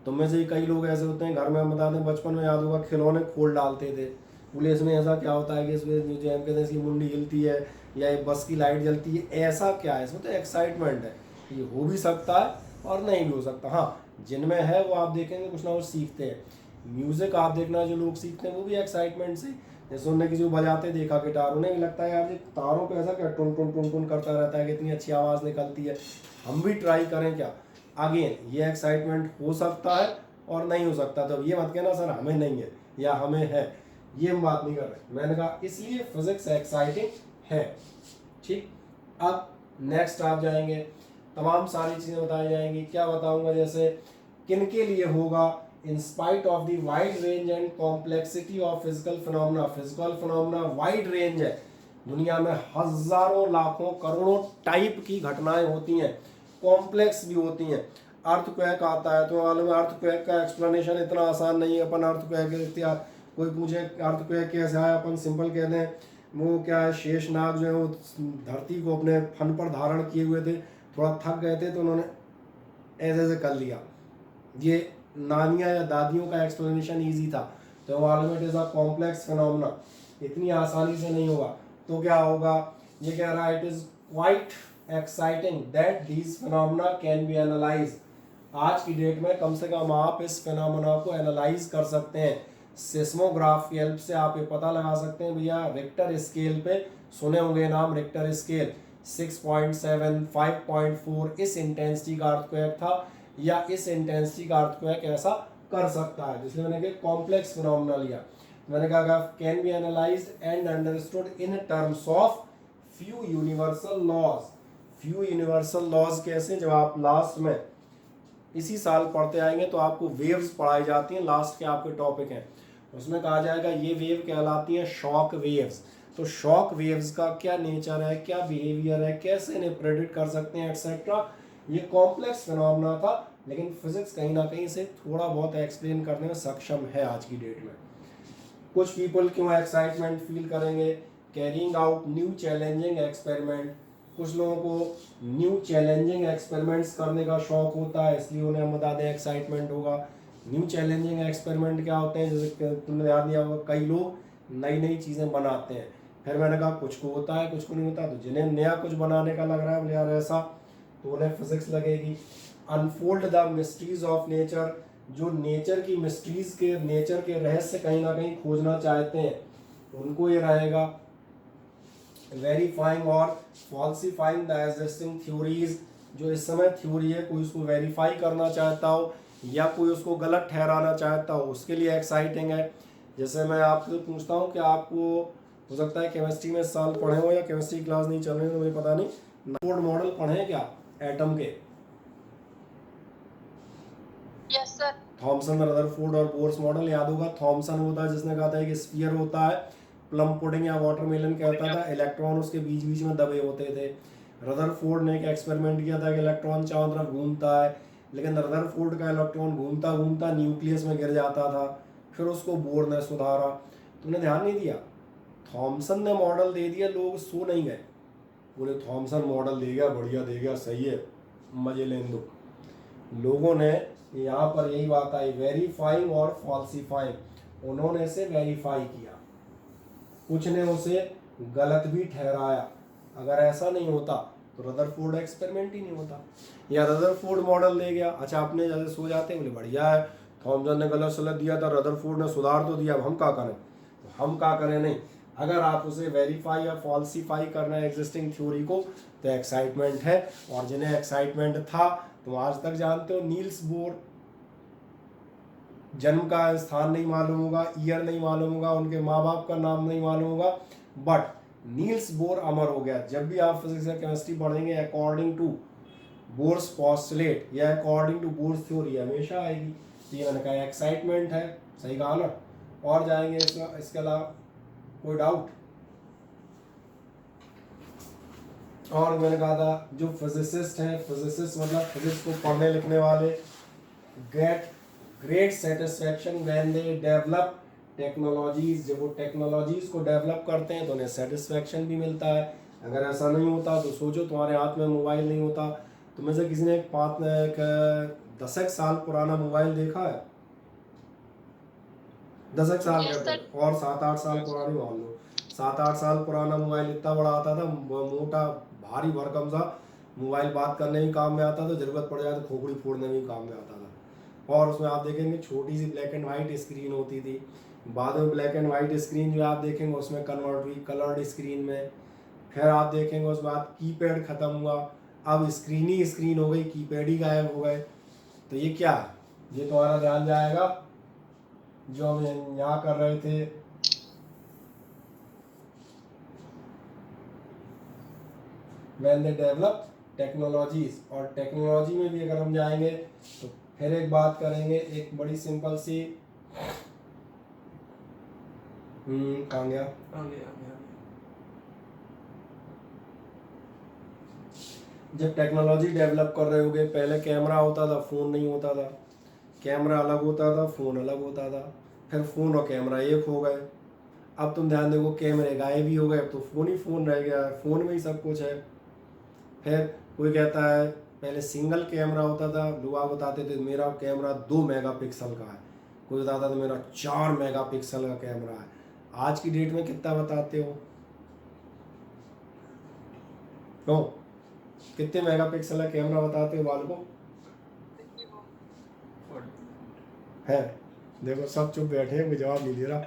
तुम में से कई लोग ऐसे होते हैं घर में, बता दें बचपन में याद होगा खिलौने खोल डालते थे, बोले इसमें ऐसा क्या होता है कि इसमें जो हम कहते हैं इसकी मुंडी हिलती है या ये बस की लाइट जलती है, ऐसा क्या है, इसमें तो एक्साइटमेंट है। ये हो भी सकता है और नहीं भी हो सकता। हाँ, जिनमें है वो आप देखेंगे कुछ ना कुछ सीखते हैं। म्यूज़िक आप देखना जो लोग सीखते हैं वो भी एक्साइटमेंट से, जैसे उन्होंने किसी को बजाते देखा गिटार, उन्हें भी लगता है यार ये तारों पे ऐसा क्या टुन टुन टुन टुन करता रहता है, कितनी अच्छी आवाज़ निकलती है, हम भी ट्राई करें क्या। अगेन ये एक्साइटमेंट हो सकता है और नहीं हो सकता, तो ये मत कहना सर हमें नहीं है या हमें है, ये हम बात नहीं कर रहे। मैंने कहा इसलिए फिजिक्स एक्साइटिंग है। ठीक, अब नेक्स्ट आप जाएंगे, तमाम सारी चीज़ें बताई जाएंगी। क्या बताऊंगा, जैसे किन के लिए होगा, in spite of the wide range and complexity of physical phenomena. Physical phenomena wide range है, दुनिया में हजारों लाखों करोड़ों टाइप की घटनाएं होती हैं, कॉम्प्लेक्स भी होती हैं। अर्थक्वेक आता है तो मालूम है अर्थक्वेक का एक्सप्लेनेशन इतना आसान नहीं है। अपन अर्थक्वेक, कोई पूछे अर्थक्वेक कैसे आया, अपन सिंपल कहते हैं वो क्या है, शेषनाग जो है वो धरती को अपने फन पर धारण किए हुए थे, थोड़ा थक गए थे तो उन्होंने ऐसे ऐसे कर लिया। ये नानियाँ या दादियों का एक्सप्लेनेशन ईजी था, तो मालूम it is a complex phenomena, इतनी आसानी से नहीं होगा। तो क्या होगा, ये कह रहा है it is quite exciting that these phenomena can be analyse. आज की डेट में कम से कम आप इस फिनोमेना को एनालाइज कर सकते हैं। सिस्मोग्राफ की हेल्प से आप ये पता लगा सकते हैं, भैया रिक्टर स्केल पे सुने होंगे नाम, रिक्टर स्केल 6.7 5.4 इस इंटेंसिटी का अर्थक्वेक था, या इस इंटेंसिटी का अर्थक्वेक ऐसा कर सकता है, जिसलिए मैंने कहा कॉम्प्लेक्स फिनोमेना लिया। मैंने कहा can be analysed and understood in terms of few universal laws. Few universal laws कैसे, जब आप लास्ट में इसी साल पढ़ते आएंगे तो आपको वेव्स पढ़ाई जाती हैं, लास्ट के आपके टॉपिक हैं, उसमें कहा जाएगा ये वेव कहलाती है शॉक वेव्स। तो शॉक वेव्स का क्या नेचर है, क्या बिहेवियर है, कैसे इन्हें प्रेडिक्ट कर सकते हैं एक्सेट्रा। ये कॉम्प्लेक्स फिनोमेना था, लेकिन फिजिक्स कहीं ना कहीं से थोड़ा बहुत एक्सप्लेन करने में सक्षम है आज की डेट में। कुछ पीपल क्यों एक्साइटमेंट फील करेंगे, carrying out new challenging experiment. कुछ लोगों को न्यू चैलेंजिंग एक्सपेरिमेंट्स करने का शौक होता है, इसलिए उन्हें हम बता दें एक्साइटमेंट होगा। न्यू चैलेंजिंग एक्सपेरिमेंट क्या होते हैं, जैसे तुमने याद दिया होगा कई लोग नई नई चीज़ें बनाते हैं, फिर मैंने कहा कुछ को होता है कुछ को नहीं होता, तो जिन्हें नया कुछ बनाने का लग रहा है बोले यार ऐसा, तो उन्हें फिजिक्स लगेगी। Unfold the mysteries of nature, जो नेचर की मिस्ट्रीज के, नेचर के रहस्य कहीं ना कहीं खोजना चाहते हैं, उनको ये रहेगा। वेरीफाइंग और फॉल्सिफाइंग द एग्जिस्टिंग थ्योरीज, जो इस समय थ्योरी है कोई उसको वेरीफाई करना चाहता हो या कोई उसको गलत ठहराना चाहता हो, उसके लिए एक्साइटिंग है। जैसे मैं आपसे पूछता हूँ कि आपको हो सकता है केमिस्ट्री में इस साल पढ़े हो या केमिस्ट्री क्लास नहीं चल रही है तो मुझे पता नहीं, रदरफोर्ड मॉडल पढ़े हैं क्या एटम के? Yes sir. थॉमसन, रदरफोर्ड और बोर्स मॉडल याद होगा। थॉमसन होता है जिसने कहा था कि स्फीयर होता है, प्लम पुडिंग या वाटरमेलन कहता था, इलेक्ट्रॉन उसके बीच बीच में दबे होते थे। रदरफोर्ड ने एक एक्सपेरिमेंट किया था कि इलेक्ट्रॉन चारों तरफ घूमता है, लेकिन रदरफोर्ड का इलेक्ट्रॉन घूमता घूमता न्यूक्लियस में गिर जाता था, फिर उसको बोर ने सुधारा। तुमने ध्यान नहीं दिया, थॉमसन ने मॉडल दे दिया, लोग सो नहीं गए, बोले थॉमसन मॉडल दे गया, बढ़िया दे गया, सही है, मजे लें दो। लोगों ने यहाँ पर यही बात आई, वेरीफाइंग और फॉल्सिफाइंग, उन्होंने इसे वेरीफाई किया, कुछ ने उसे गलत भी ठहराया। अगर ऐसा नहीं होता तो रदरफोर्ड एक्सपेरिमेंट ही नहीं होता, या रदरफोर्ड मॉडल ले गया, अच्छा अपने जैसे सो जाते बोले बढ़िया है, थॉमसन ने गलत सलत दिया था, रदरफोर्ड ने सुधार तो दिया, अब हम क्या करें, तो हम क्या करें नहीं। अगर आप उसे वेरीफाई या फॉल्सिफाई करना है एग्जिस्टिंग थ्योरी को, तो एक्साइटमेंट है। और जिन्हें एक्साइटमेंट था तुम आज तक जानते हो, नील्स बोर, जन्म का स्थान नहीं मालूम होगा, ईयर नहीं मालूम होगा, उनके माँ बाप का नाम नहीं मालूम होगा, बट नील्स बोर अमर हो गया। जब भी आप फिजिक्स या केमिस्ट्री पढ़ेंगे अकॉर्डिंग टू बोर्स पोस्टुलेट या अकॉर्डिंग टू बोर्स थ्योरी हमेशा आएगी। तो ये मैंने कहा एक्साइटमेंट है, सही कहा ना। और जाएंगे इसके अलावा कोई डाउट? और मैंने कहा था जो फिजिसिस्ट हैं, फिजिसिस्ट मतलब फिजिक्स को पढ़ने लिखने वाले, get great satisfaction when they develop technologies, जब वो टेक्नोलॉजीज को डेवलप करते हैं तो उन्हें सेटिस्फैक्शन भी मिलता है। अगर ऐसा नहीं होता तो सोचो तुम्हारे हाथ में मोबाइल नहीं होता, तुम्हें से किसी ने एक 10 साल पुराना मोबाइल देखा है? 10 साल कहते और 7-8 साल पुरानी मान लो, 7-8 साल पुराना मोबाइल इतना बड़ा आता था, मोटा भारी भरकम सा मोबाइल, बात करने में काम में आता था, जरूरत पड़ जाए तो खोपड़ी फोड़ने में काम में आता था। और उसमें आप देखेंगे छोटी सी ब्लैक एंड वाइट स्क्रीन होती थी, बाद में ब्लैक एंड वाइट स्क्रीन जो आप देखेंगे उसमें कन्वर्ट हुई कलर्ड स्क्रीन में। फिर आप देखेंगे उस बाद कीपैड ख़त्म हुआ, अब स्क्रीन ही स्क्रीन हो गई, कीपैड ही गायब हो गए। तो ये क्या है? ये तुम्हारा ध्यान जाएगा जो हम यहाँ कर रहे थे, when they develop टेक्नोलॉजीज। और टेक्नोलॉजी में भी अगर हम जाएंगे तो फिर एक बात करेंगे, एक बड़ी सिंपल सी कहाँ गया? जब टेक्नोलॉजी डेवलप कर रहे होगे, पहले कैमरा होता था, फ़ोन नहीं होता था, कैमरा अलग होता था, फ़ोन अलग होता था, फिर फ़ोन और कैमरा एक हो गए। अब तुम ध्यान देखो, कैमरे गायब भी हो गए, अब तो फ़ोन ही फ़ोन रह गया है, फ़ोन में ही सब कुछ है। फिर कोई कहता है पहले सिंगल कैमरा होता था, लोग आप बताते थे मेरा कैमरा 2 मेगापिक्सल का है, कोई बताता था मेरा 4 मेगापिक्सल का कैमरा है। आज की डेट में कितना बताते हो? तो कितने मेगापिक्सल का कैमरा बताते हो बाल को? है देखो सब चुप बैठे हैं, कोई जवाब नहीं दे रहा।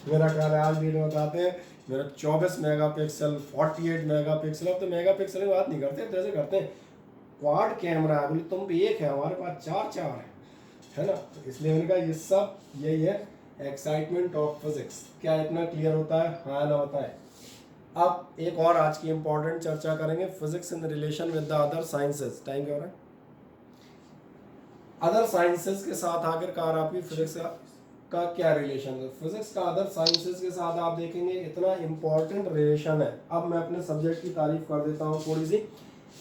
मेरा ख्याल है आज डेट में बताते हैं मेरा 24 मेगापिक्सल, 48 मेगापिक्सल। अब तो मेगापिक्सल की बात नहीं करते, जैसे करते हैं क्वाड कैमरा है, बोले तुम भी एक है, हमारे पास 4 है ना। तो इसलिए मैंने कहा ये सब यही है एक्साइटमेंट ऑफ फिजिक्स। क्या इतना क्लियर होता है? हाँ ना बताए। अब एक और आज की इंपॉर्टेंट चर्चा करेंगे, physics in relation with the other sciences. Time क्या हो रहा है? अदर साइंसेस के साथ आखिरकार आपकी फिजिक्स का क्या रिलेशन है? फिजिक्स का अदर साइंसेस के साथ आप देखेंगे इतना इम्पोर्टेंट रिलेशन है। अब मैं अपने सब्जेक्ट की तारीफ कर देता हूँ थोड़ी सी।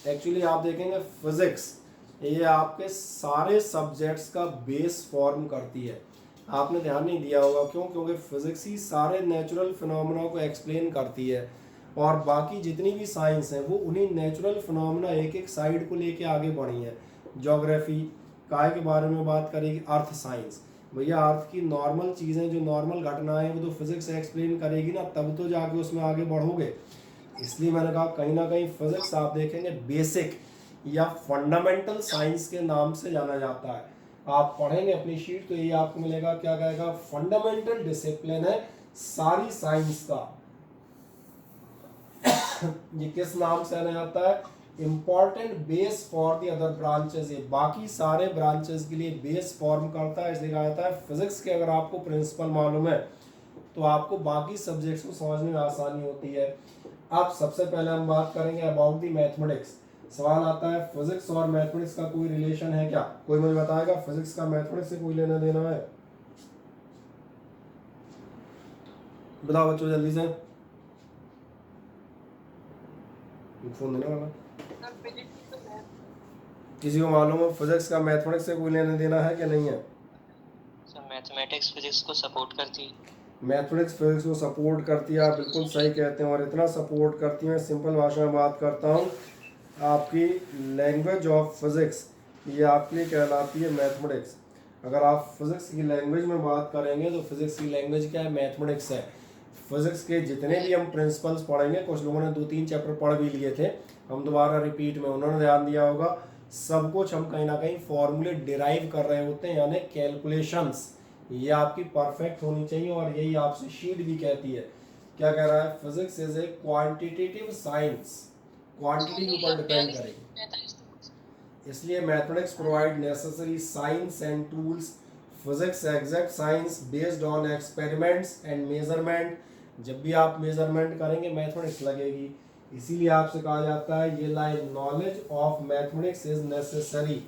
एक्चुअली आप देखेंगे फिजिक्स ये आपके सारे सब्जेक्ट्स का बेस फॉर्म करती है। आपने ध्यान नहीं दिया होगा, क्यों? क्योंकि फिजिक्स ही सारे नेचुरल फिनोमेना को एक्सप्लेन करती है, और बाकी जितनी भी साइंस हैं वो उन्हीं नेचुरल फिनोमेना एक एक साइड को लेके आगे बढ़ी हैं। ज्योग्राफी काय के बारे में बात करेगी, अर्थ साइंस, भैया अर्थ की नॉर्मल चीज़ें जो नॉर्मल घटनाएं हैं वो तो फिजिक्स एक्सप्लेन करेगी ना, तब तो जाके उसमें आगे बढ़ोगे। इसलिए मैंने कहा कहीं ना कहीं फिजिक्स आप देखेंगे बेसिक या फंडामेंटल साइंस के नाम से जाना जाता है। आप पढ़ेंगे अपनी शीट तो ये आपको मिलेगा, क्या कहेगा? फंडामेंटल डिसिप्लिन है सारी साइंस का। ये किस नाम से आना जाता है? Important base for the other branches. ये बाकी सारे ब्रांचेस के लिए बेस फॉर्म करता है, इसलिए कहा जाता है फिजिक्स के अगर आपको प्रिंसिपल मालूम है तो आपको बाकी सब्जेक्ट्स को समझने में आसानी होती है। अब सबसे पहले हम बात करेंगे अबाउट द मैथमेटिक्स। सवाल आता है फिजिक्स और मैथमेटिक्स का कोई रिलेशन है क्या? कोई मुझे बताएगा फिजिक्स का मैथमेटिक्स से कोई लेना देना है? बताओ बच्चों जल्दी से, फोन देने वाला। किसी को मालूम हो फिजिक्स का मैथमेटिक्स से कोई लेना देना है कि नहीं है? सर मैथमेटिक्स फिजिक्स को सपोर्ट करती है। मैथमेटिक्स फिजिक्स को सपोर्ट करती है, आप बिल्कुल सही कहते हैं, और इतना सपोर्ट करती है, सिंपल भाषा में बात करता हूँ, आपकी लैंग्वेज ऑफ फिजिक्स ये आपके लिए कहलाती है मैथमेटिक्स। अगर आप फिजिक्स की लैंग्वेज में बात करेंगे तो फिजिक्स की लैंग्वेज क्या है? मैथमेटिक्स है। फिजिक्स के जितने भी हम प्रिंसिपल्स पढ़ेंगे, कुछ लोगों ने 2-3 चैप्टर पढ़ भी लिए थे, हम दोबारा रिपीट में, उन्होंने ध्यान दिया होगा, सब कुछ हम कहीं ना कहीं फॉर्मूले डिराइव कर रहे होते हैं, यानी कैलकुलेशंस। ये आपकी परफेक्ट होनी चाहिए, और यही आपसे शीट भी कहती है। क्या कह रहा है? Physics is a quantitative science, quantity के ऊपर डिपेंड करेगी। इसलिए mathematics provide necessary science and tools. Physics exact science based on experiments and measurement. जब भी आप मेजरमेंट करेंगे मैथमेटिक्स लगेगी, इसीलिए आपसे कहा जाता है ये line knowledge of mathematics is necessary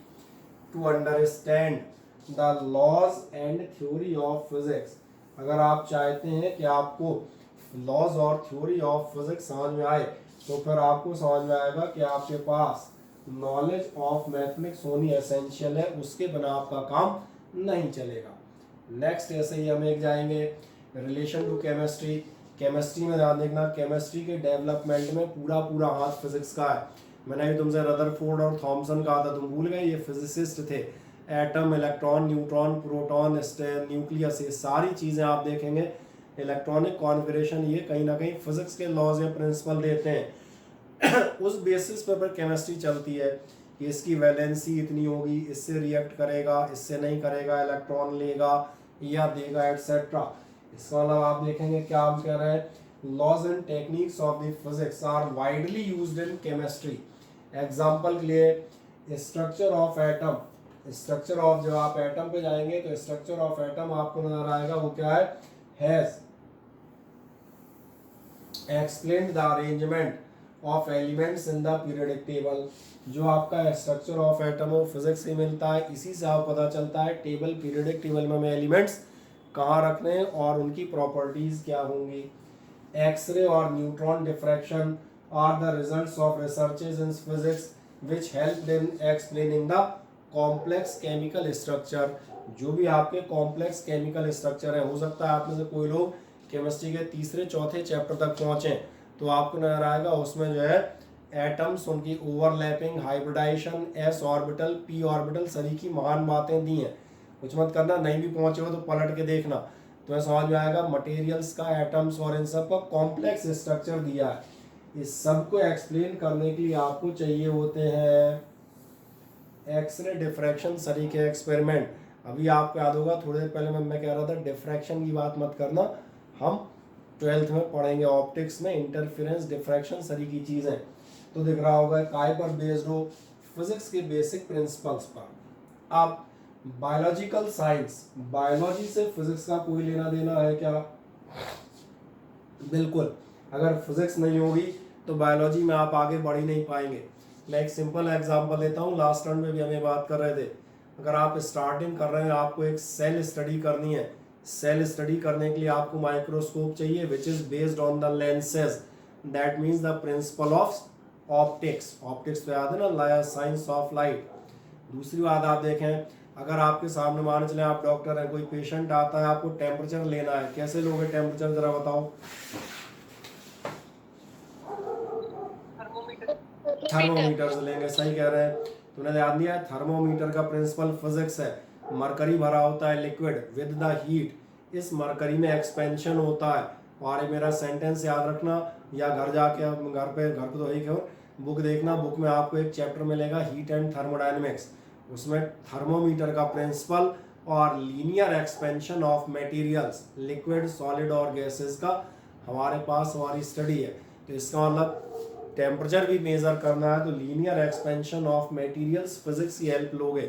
to understand the laws and theory of physics. अगर आप चाहते हैं कि आपको लॉज और थ्योरी ऑफ फिजिक्स समझ में आए तो फिर आपको समझ में आएगा कि आपके पास नॉलेज ऑफ मैथमेटिक्स होनी एसेंशियल है, उसके बिना आपका काम नहीं चलेगा। नेक्स्ट ऐसे ही हम एक जाएंगे रिलेशन टू केमिस्ट्री। केमिस्ट्री में ध्यान देखना, केमिस्ट्री के डेवलपमेंट में पूरा हाथ फिजिक्स का है। मैंने अभी तुमसे रदरफोर्ड और थॉमसन कहा था, तुम भूल गए? ये फिजिसिस्ट थे। Atom, electron, neutron, proton, nucleus, ये सारी चीज़ें आप देखेंगे, इलेक्ट्रॉनिक कॉन्फ़िगरेशन, ये कहीं ना कहीं फिजिक्स के लॉज या प्रिंसिपल देते हैं। उस बेसिस पर फिर केमिस्ट्री चलती है कि इसकी वैलेंसी इतनी होगी, इससे रिएक्ट करेगा, इससे नहीं करेगा, इलेक्ट्रॉन लेगा, या देगा एटसेट्रा। इसका मतलब आप देखेंगे क्या हम कह रहे हैं, laws and techniques of the physics are widely used in chemistry. Example के लिए structure of atom, structure of, जब आप एटम पे जाएंगे तो स्ट्रक्चर ऑफ एटम आपको नजर आएगा, वो क्या है, has explained the arrangement of elements in the periodic table. जो आपका स्ट्रक्चर ऑफ एटम वो फिजिक्स से मिलता है, इसी से आप पता चलता है टेबल, पीरियोडिक टेबल में हमें एलिमेंट्स कहाँ रखने हैं और उनकी प्रॉपर्टीज क्या होंगी। एक्सरे और neutron diffraction are the results of researches in physics which help in explaining the complex chemical structure. जो भी आपके कॉम्प्लेक्स केमिकल स्ट्रक्चर है, हो सकता है आप में से कोई लोग केमिस्ट्री के तीसरे चौथे चैप्टर तक पहुंचे तो आपको नजर आएगा उसमें जो है एटम्स, उनकी overlapping, hybridisation, S orbital, P orbital, सभी की महान बातें दी हैं। कुछ मत करना, नहीं भी पहुंचे हो तो पलट के देखना, तो समझ में आएगा मटेरियल्स का, एटम्स और इन सब का कॉम्प्लेक्स स्ट्रक्चर दिया है। इस सब को एक्सप्लेन करने के लिए आपको चाहिए होते हैं एक्सरे डिफ्रैक्शन सरी के एक्सपेरिमेंट। अभी आपको याद होगा थोड़ी देर पहले मैं कह रहा था डिफ्रैक्शन की बात मत करना, हम 12th में पढ़ेंगे ऑप्टिक्स में इंटरफेरेंस, डिफ्रैक्शन सरी की चीज़ें। तो दिख रहा होगा काय पर बेस्ड हो, फिजिक्स के बेसिक प्रिंसिपल्स पर। अब बायोलॉजिकल साइंस, बायोलॉजी से फिजिक्स का कोई लेना देना है क्या? बिल्कुल। अगर फिजिक्स नहीं होगी तो बायोलॉजी में आप आगे बढ़ ही नहीं पाएंगे। मैं एक सिंपल एग्जांपल लेता हूँ, लास्ट टर्म में भी हमें बात कर रहे थे। अगर आप स्टार्टिंग कर रहे हैं, आपको एक सेल स्टडी करनी है, सेल स्टडी करने के लिए आपको माइक्रोस्कोप चाहिए which is based on the lenses, that means the principle of optics. Optics तो याद है ना, साइंस ऑफ लाइट। दूसरी बात आप देखें, अगर आपके सामने मान चले आप डॉक्टर हैं, कोई पेशेंट आता है, आपको टेम्परेचर लेना है, कैसे लोगे टेम्परेचर जरा बताओ? थर्मोमीटर से लेंगे, सही कह रहे हैं। तूने ध्यान दिया, थर्मोमीटर का प्रिंसिपल फिजिक्स है। मरकरी भरा होता है लिक्विड विद द हीट, इस मरकरी में एक्सपेंशन होता है। और ये मेरा सेंटेंस याद रखना, या घर जाके घर पे तो ही क्यों बुक देखना, बुक में आपको एक चैप्टर मिलेगा हीट एंड थर्मोडायनेमिक्स, उसमें थर्मोमीटर का प्रिंसिपल और linear expansion of materials, liquid, solid और गैसेस का हमारे पास हमारी स्टडी है। तो इसका मतलब टेम्परेचर भी मेजर करना है तो linear expansion of materials physics की हेल्प लोगे।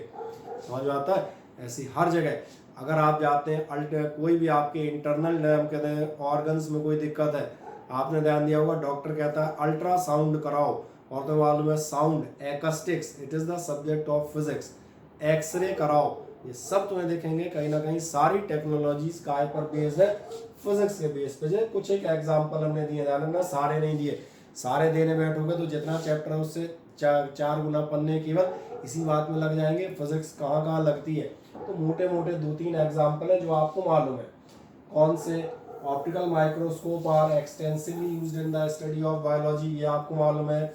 समझ में आता है? ऐसी हर जगह अगर आप जाते हैं, कोई भी आपके इंटरनल कहते हैं ऑर्गन्स में कोई दिक्कत है, आपने ध्यान दिया होगा डॉक्टर कहता है अल्ट्रासाउंड कराओ, और तो मालूम है sound, acoustics, it is the subject of physics, x-ray कराओ, ये सब तुम्हें देखेंगे कहीं ना कहीं सारी टेक्नोलॉजीज काय पर बेस्ड है, फिजिक्स के बेस पे। जो कुछ एक एग्जाम्पल हमने दिए, ध्यान रखना सारे नहीं दिए, सारे देने बैठोगे तो जितना चैप्टर है उससे 4 गुना पन्ने केवल इसी बात में लग जाएंगे फिजिक्स कहाँ कहाँ लगती है। तो मोटे मोटे 2-3 एग्जाम्पल है जो आपको मालूम है। कौन से? Optical microscope are extensively used in the study of biology, ये आपको मालूम है।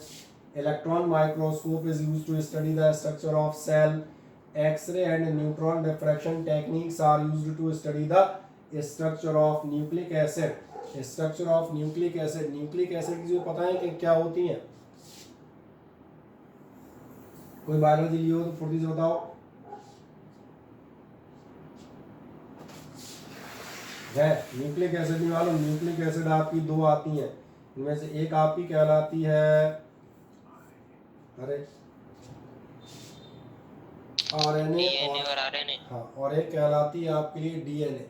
Electron microscope is used to study the structure of cell. X ray and neutron diffraction techniques are used to study the structure of nucleic acid. Structure of nucleic acid, nucleic acid की जो पता है कि क्या होती है? कोई बायोलॉजी लियो तो फुर्ती से बताओ। है न्यूक्लिक एसिड नहीं मालूम? न्यूक्लिक एसिड आपकी 2 आती हैं, इनमें से एक आपकी कहलाती है, अरे आरएनए, और आरएनए, हाँ, और एक कहलाती है आपके लिए डीएनए।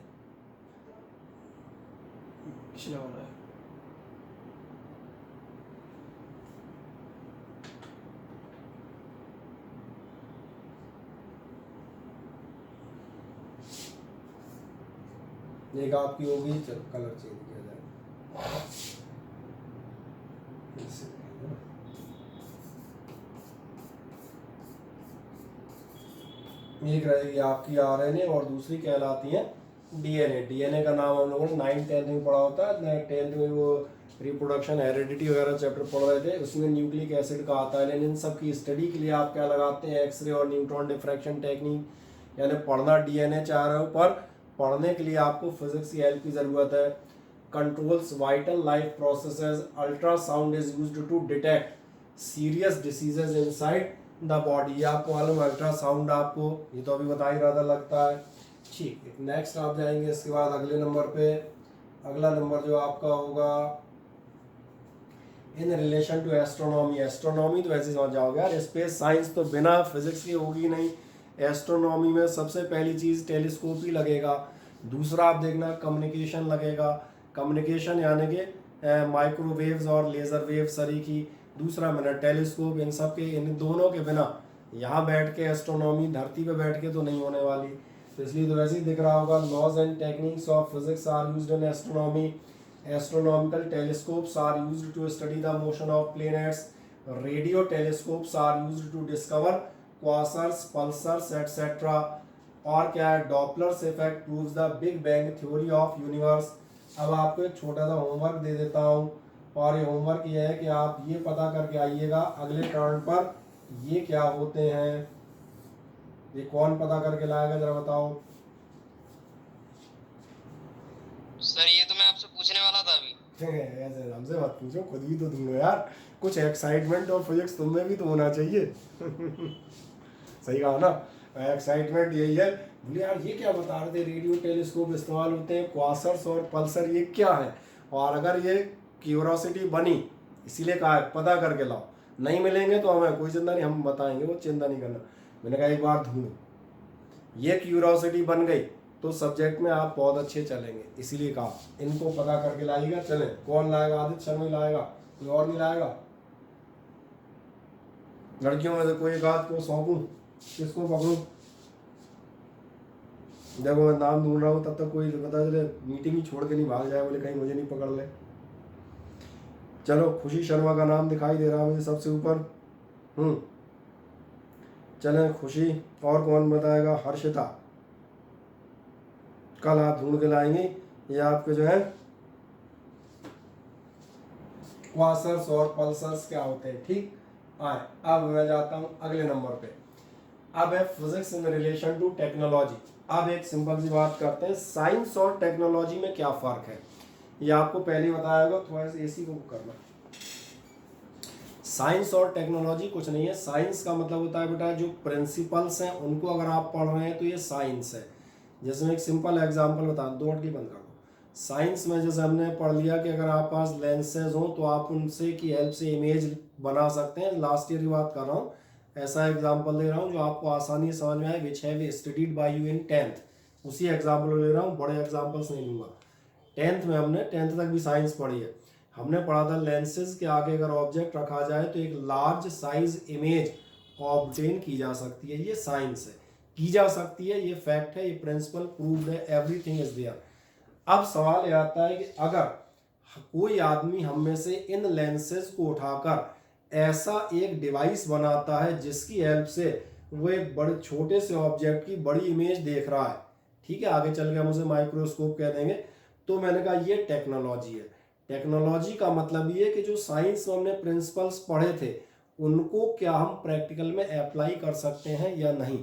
एक आपकी होगी, चलो कलर चेंज किया जाए, एक रहेगी आपकी आरएनए और दूसरी कहलाती है डीएनए। डीएनए का नाम हम लोगों ने 9th-10th में पढ़ा होता है। 10th में वो रिप्रोडक्शन, हेरिडिटी वगैरह चैप्टर पढ़ रहे थे, उसमें न्यूक्लिक एसिड का आता है। लेकिन इन सब की स्टडी के लिए आप क्या लगाते हैं? एक्सरे और न्यूट्रॉन डिफ्रैक्शन टेक्निक। यानी पढ़ना डीएनए चाह रहे हो, पर पढ़ने के लिए आपको फिजिक्स की हेल्प की ज़रूरत है। Controls vital life processes, ultrasound is used to detect serious diseases inside the body. ये आपको मालूम, अल्ट्रासाउंड आपको ये तो अभी बता ही रहा था लगता है। ठीक है, नेक्स्ट आप जाएंगे इसके बाद अगले नंबर पे। अगला नंबर जो आपका होगा in relation to astronomy. Astronomy तो ऐसे समझ जाओगे यार, स्पेस साइंस तो बिना फिजिक्स की होगी नहीं। एस्ट्रोनॉमी में सबसे पहली चीज़ टेलीस्कोप ही लगेगा। दूसरा आप देखना कम्युनिकेशन लगेगा। कम्युनिकेशन यानी कि माइक्रोवेव्स और लेज़र वेव सरीखी। दूसरा मैंने टेलीस्कोप। इन सब के, इन दोनों के बिना यहाँ बैठ के एस्ट्रोनॉमी धरती पे बैठ के तो नहीं होने वाली। तो इसलिए तो वैसे ही दिख रहा होगा, laws and techniques of physics are used in astronomy. Astronomical telescopes are used to study the motion of planets. Radio telescopes are used to discover quasars, pulsars, etc. और क्या है, Doppler's effect proves the big bang theory of universe. अब आपको एक छोटा सा homework दे देता हूँ, और ये होमवर्क ये है कि आप ये पता करके आइएगा अगले टर्न पर ये क्या होते हैं। ये कौन पता करके लाएगा जरा बताओ। सर ये तो मैं आपसे पूछने वाला था अभी। ऐसे हमसे मत पूछो, खुद भी तो तुम हो यार। कुछ एक्साइटमेंट और फिजिक्स तुम में भी तो होना चाहिए। सही कहा ना, एक्साइटमेंट यही है। बोले यार ये क्या बता रहे थे, रेडियो टेलीस्कोप इस्तेमाल होते हैं, क्वासर्स और पल्सर, ये क्या है। और अगर ये क्यूरोसिटी बनी, इसीलिए कहा है पता करके लाओ। नहीं मिलेंगे तो हमें कोई चिंता नहीं, हम बताएंगे, वो चिंता नहीं करना। मैंने कहा एक बार ढूंढो, ये क्यूरोसिटी बन गई तो सब्जेक्ट में आप बहुत अच्छे चलेंगे, इसीलिए कहा इनको पता करके लाइएगा। चले, कौन लाएगा, आदित्य शर्मा लाएगा, कोई और नहीं लाएगा। लड़कियों में से कोई एक आध को सौंपूं, किसको पकड़ूं। देखो मैं नाम ढूंढ रहा हूँ, तब तक कोई पता चले मीटिंग ही छोड़ के नहीं भाग जाए, बोले कहीं मुझे नहीं पकड़ ले। चलो, खुशी शर्मा का नाम दिखाई दे रहा है मुझे सबसे ऊपर। चले खुशी, और कौन बताएगा, हर्षिता। कल आप ढूंढ के लाएंगे ये आपके जो है क्वासर्स और पल्सर्स क्या होते हैं। ठीक आए, अब मैं जाता हूं अगले नंबर पे। अब है physics in relation to technology. अब एक सिंपल सी बात करते हैं, साइंस और टेक्नोलॉजी में क्या फर्क है। ये आपको पहले ही बताया होगा, थोड़ा सा एसी को करना। साइंस और टेक्नोलॉजी कुछ नहीं है। साइंस का मतलब होता है बेटा जो प्रिंसिपल्स हैं उनको अगर आप पढ़ रहे हैं तो ये साइंस है। जैसे मैं एक सिंपल एग्जांपल बता दूं, 2 मिनट की बंद कर दो। साइंस में जैसे हमने पढ़ लिया कि अगर आप पास लेंसेज हो तो आप उनसे की हेल्प से इमेज बना सकते हैं। लास्ट ईयर की बात कर रहा हूँ, ऐसा एग्जांपल दे रहा हूँ जो आपको आसानी से समझ में आए, which have studied by you in 10th। उसी एग्जाम्पल ले रहा हूँ, बड़े एग्जाम्पल्स नहीं लूँगा। 10th में हमने 10th तक भी साइंस पढ़ी है। हमने पढ़ा था लेंसेज के आगे अगर ऑब्जेक्ट रखा जाए तो एक लार्ज साइज इमेज ऑब्टेन की जा सकती है। ये साइंस है, की जा सकती है, ये फैक्ट है, ये प्रिंसिपल प्रूव्ड है, एवरीथिंग इज देयर। अब सवाल ये आता है कि अगर कोई आदमी हम में से इन लेंसेज को उठाकर ऐसा एक डिवाइस बनाता है जिसकी हेल्प से वो एक बड़े छोटे से ऑब्जेक्ट की बड़ी इमेज देख रहा है, ठीक है, आगे चल के हम उसे माइक्रोस्कोप कह देंगे, तो मैंने कहा ये टेक्नोलॉजी है। टेक्नोलॉजी का मतलब ये कि जो साइंस में हमने प्रिंसिपल्स पढ़े थे उनको क्या हम प्रैक्टिकल में अप्लाई कर सकते हैं या नहीं।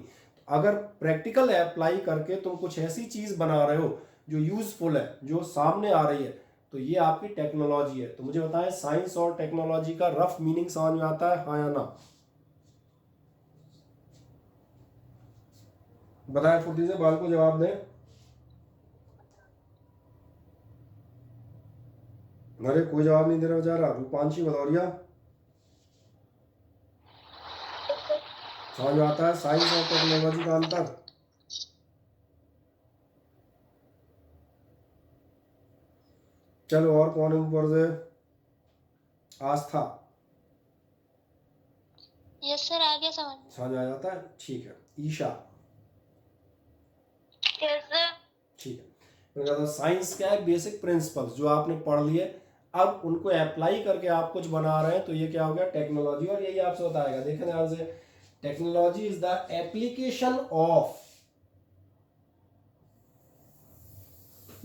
अगर प्रैक्टिकल अप्लाई करके तुम कुछ ऐसी चीज बना रहे हो जो यूजफुल है, जो सामने आ रही है, तो ये आपकी टेक्नोलॉजी है। तो मुझे बताएं साइंस और टेक्नोलॉजी का रफ मीनिंग समझ में आता है, हाँ या ना। बताएं फुर्ती से, बाल को जवाब दें। अरे कोई जवाब नहीं दे रहा बेचारा। रूपांशी भदौरिया, समझ में आता है साइंस और टेक्नोलॉजी का अंतर। चलो और कौन है ऊपर से, आस्था। यस सर, आगे समझ आ जाता है, ठीक है। Isha, yes sir. ठीक है। तो साइंस क्या है, बेसिक प्रिंसिपल्स जो आपने पढ़ लिए, अब उनको अप्लाई करके आप कुछ बना रहे हैं, तो ये क्या हो गया, टेक्नोलॉजी। और यही आपसे बताएगा, देखिए ध्यान से, technology is the application of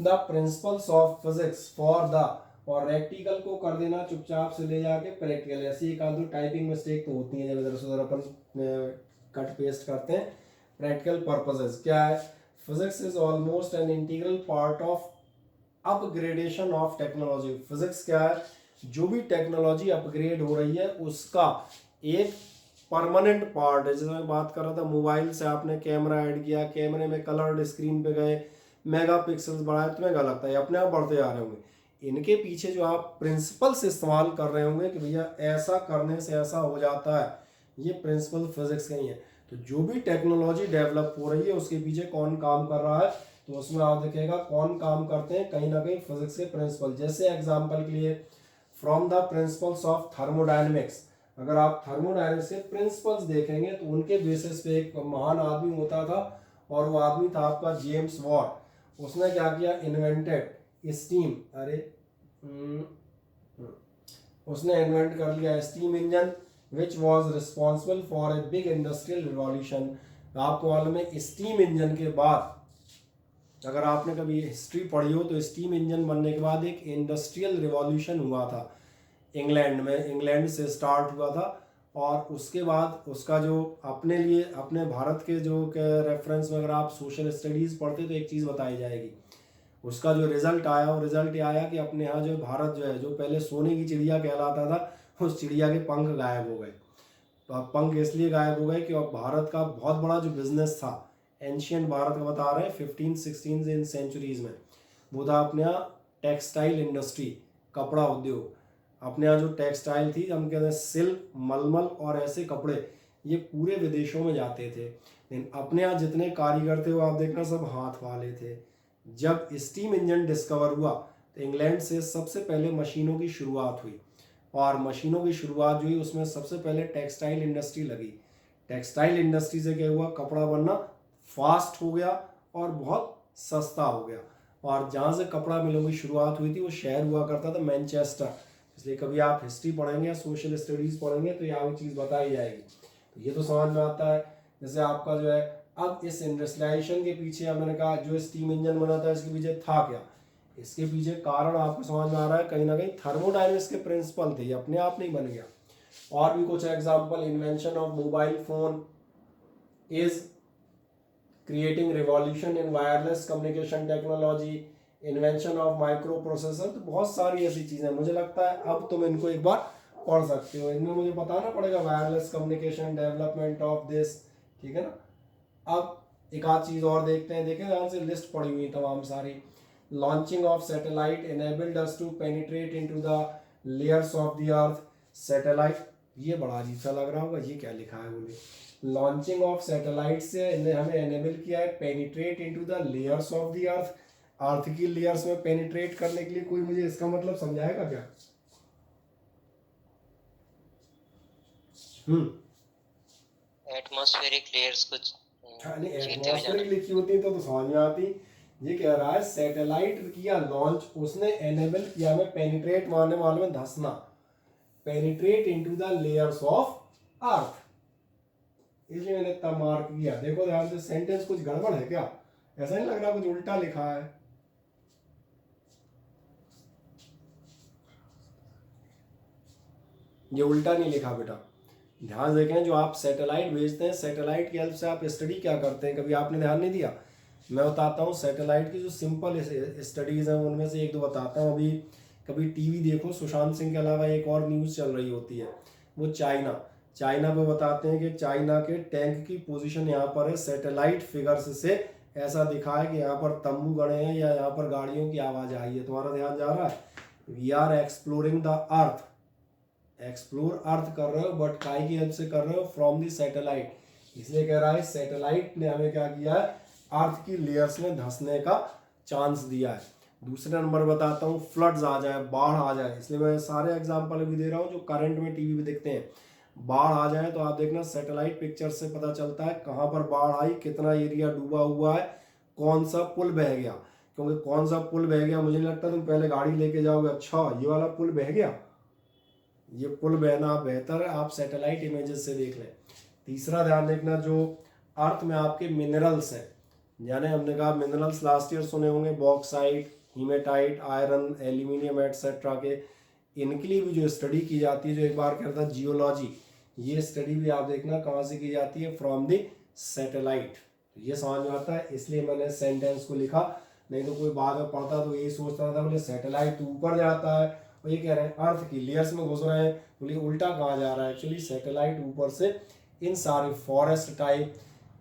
the principles of physics for the, और प्रैक्टिकल को कर देना चुपचाप से ले जाके प्रैक्टिकल। ऐसी एक आध टाइपिंग मिस्टेक तो होती है जब इधर से उधर अपन कट पेस्ट करते हैं। प्रैक्टिकल पर्पसेस क्या है, physics is almost an integral part of upgradation of technology. Physics क्या है, जो भी टेक्नोलॉजी अपग्रेड हो रही है उसका एक परमानेंट पार्ट है। जैसे मैं बात कर रहा था मोबाइल से आपने कैमरा ऐड किया, कैमरे में कलर्ड स्क्रीन पे गए, मेगापिक्सल्स बढ़ाए, तुम्हें क्या लगता है अपने आप बढ़ते जा रहे होंगे। इनके पीछे जो आप प्रिंसिपल्स इस्तेमाल कर रहे होंगे कि भैया ऐसा करने से ऐसा हो जाता है, ये प्रिंसिपल फिजिक्स के ही है। तो जो भी टेक्नोलॉजी डेवलप हो रही है उसके पीछे कौन काम कर रहा है, तो उसमें आप देखिएगा कौन काम करते हैं, कहीं ना कहीं फिजिक्स के प्रिंसिपल। जैसे एग्जाम्पल के लिए from the principles of thermodynamics, अगर आप थर्मोडायनेमिक्स के प्रिंसिपल्स देखेंगे तो उनके बेसिस पे एक महान आदमी होता था और वो आदमी था आपका जेम्स वॉट। उसने क्या किया, इन्वेंटेड स्टीम, उसने इन्वेंट कर लिया steam engine which was responsible for a big industrial revolution. आपको मालूम है स्टीम इंजन के बाद, अगर आपने कभी हिस्ट्री पढ़ी हो तो स्टीम इंजन बनने के बाद एक इंडस्ट्रियल रिवॉल्यूशन हुआ था इंग्लैंड में, इंग्लैंड से स्टार्ट हुआ था। और उसके बाद उसका जो अपने लिए अपने भारत के जो रेफरेंस में अगर आप सोशल स्टडीज़ पढ़ते तो एक चीज़ बताई जाएगी, उसका जो रिजल्ट आया वो रिजल्ट ये आया कि अपने यहाँ जो भारत जो है, जो पहले सोने की चिड़िया कहलाता था, उस चिड़िया के पंख गायब हो गए। तो अब पंख इसलिए गायब हो गए कि अब भारत का बहुत बड़ा जो बिजनेस था, एंशियंट भारत का बता रहे हैं 15-16 इन सेंचुरीज में, वो था अपने यहाँ टेक्सटाइल इंडस्ट्री, कपड़ा उद्योग। अपने यहाँ जो टेक्सटाइल थी, हम कहते हैं सिल्क, मलमल और ऐसे कपड़े, ये पूरे विदेशों में जाते थे। लेकिन अपने यहाँ जितने कारीगर थे वो आप देखना सब हाथ वाले थे। जब स्टीम इंजन डिस्कवर हुआ तो इंग्लैंड से सबसे पहले मशीनों की शुरुआत हुई, और मशीनों की शुरुआत जो हुई उसमें सबसे पहले टेक्सटाइल इंडस्ट्री लगी। टेक्सटाइल इंडस्ट्री से क्या हुआ, कपड़ा बनना फास्ट हो गया और बहुत सस्ता हो गया। और जहाँ से कपड़ा मिलों की शुरुआत हुई थी वो शहर हुआ करता था मैनचेस्टर। इसलिए कभी आप हिस्ट्री पढ़ेंगे या सोशल स्टडीज़ पढ़ेंगे तो यहाँ वो चीज़ बताई जाएगी। तो ये तो समझ में आता है। जैसे आपका जो है अब इस इंडस्ट्रियलाइजेशन के पीछे, अब मैंने कहा जो स्टीम इंजन बना था इसके पीछे था क्या, इसके पीछे कारण आपको समझ में आ रहा है, कहीं ना कहीं थर्मोडायनेमिक्स के प्रिंसिपल थे, ये अपने आप नहीं बन गया। और भी कुछ example, invention of mobile phone is creating revolution in wireless communication technology, invention of micro processor. तो बहुत सारी ऐसी चीज़ें, मुझे लगता है अब तुम इनको एक बार पढ़ सकते हो। इनमें मुझे बताना पड़ेगा wireless communication, development of this, ठीक है ना। अब एक आध चीज़ और देखते हैं, देखें ध्यान से, लिस्ट पड़ी हुई तमाम सारी। Launching of satellite enabled us to penetrate into the layers of the earth. Satellite, ये बड़ा अजीब सा लग रहा होगा, ये क्या लिखा है मुझे। लॉन्चिंग ऑफ सैटेलाइट से हमें एनेबल किया है penetrate into the layers of the earth. अर्थ की लेयर्स में पेनिट्रेट करने के लिए कोई मुझे इसका मतलब समझाएगा क्या? एटमॉस्फेरिक लेयर्स कुछ एटमॉस्फेरिक लिखी होती तो समझ में आती। ये कह रहा है सैटेलाइट किया लॉन्च, उसने एनेबल किया हमें पेनिट्रेट, मारने वाले में धंसना, penetrate into the layers of earth. इसलिए मैंने तब मार्क किया। देखो ध्यान से, सेंटेंस कुछ गड़बड़ है क्या? ऐसा नहीं लग रहा कुछ उल्टा लिखा है? ये उल्टा नहीं लिखा बेटा, ध्यान देखें। जो आप सैटेलाइट भेजते हैं, सैटेलाइट की हेल्प से आप स्टडी क्या करते हैं, कभी आपने ध्यान नहीं दिया? मैं बताता हूँ सैटेलाइट की जो सिंपल स्टडीज़ हैं उनमें से एक दो बताता हूँ। अभी कभी टीवी देखो, सुशांत सिंह के अलावा एक और न्यूज़ चल रही होती है, वो चाइना पे बताते हैं कि चाइना के टैंक की पोजीशन यहाँ पर है। सैटेलाइट फिगर्स से ऐसा दिखा है कि यहाँ पर तंबू गड़े हैं या यहाँ पर गाड़ियों की आवाज़ आई है। तुम्हारा ध्यान जा रहा है? We are exploring the earth, explore earth कर रहे हो, बट काय की हेल्प से कर रहे हो? From the satellite. इसलिए कह रहा है सैटेलाइट ने हमें क्या किया है, अर्थ की लेयर्स में धंसने का चांस दिया है। दूसरे नंबर बताता हूँ, फ्लड्स आ जाए, बाढ़ आ जाए। इसलिए मैं सारे एग्जाम्पल भी दे रहा हूँ जो करंट में टीवी पे दिखते हैं। बाढ़ आ जाए तो आप देखना सैटेलाइट पिक्चर से पता चलता है कहाँ पर बाढ़ आई, कितना एरिया डूबा हुआ है, कौन सा पुल बह गया। क्योंकि कौन सा पुल बह गया, मुझे नहीं लगता तुम पहले गाड़ी लेके जाओगे, अच्छा ये वाला पुल बह गया, ये पुल बहना बेहतर है आप सैटेलाइट इमेजेस से देख लें। तीसरा ध्यान देखना, जो अर्थ में आपके मिनरल्स हैं, यानी हमने कहा मिनरल्स लास्ट ईयर सुने होंगे, बॉक्साइट, हीमेटाइट, आयरन, एल्यूमिनियम एटसेट्रा के, इनके लिए भी जो स्टडी की जाती है, जो एक बार कहता है जियोलॉजी, ये स्टडी भी आप देखना कहाँ से की जाती है, फ्रॉम द सैटेलाइट। ये समझ में आता है, इसलिए मैंने सेंटेंस को लिखा, नहीं तो कोई बाद में पढ़ता तो यही सोचता था बोले सैटेलाइट तो ऊपर जाता है और ये कह रहे हैं अर्थ की लेयर्स में घुस रहे हैं, बोले उल्टा कहाँ जा रहा है। एक्चुअली सैटेलाइट ऊपर से इन सारे फॉरेस्ट टाइप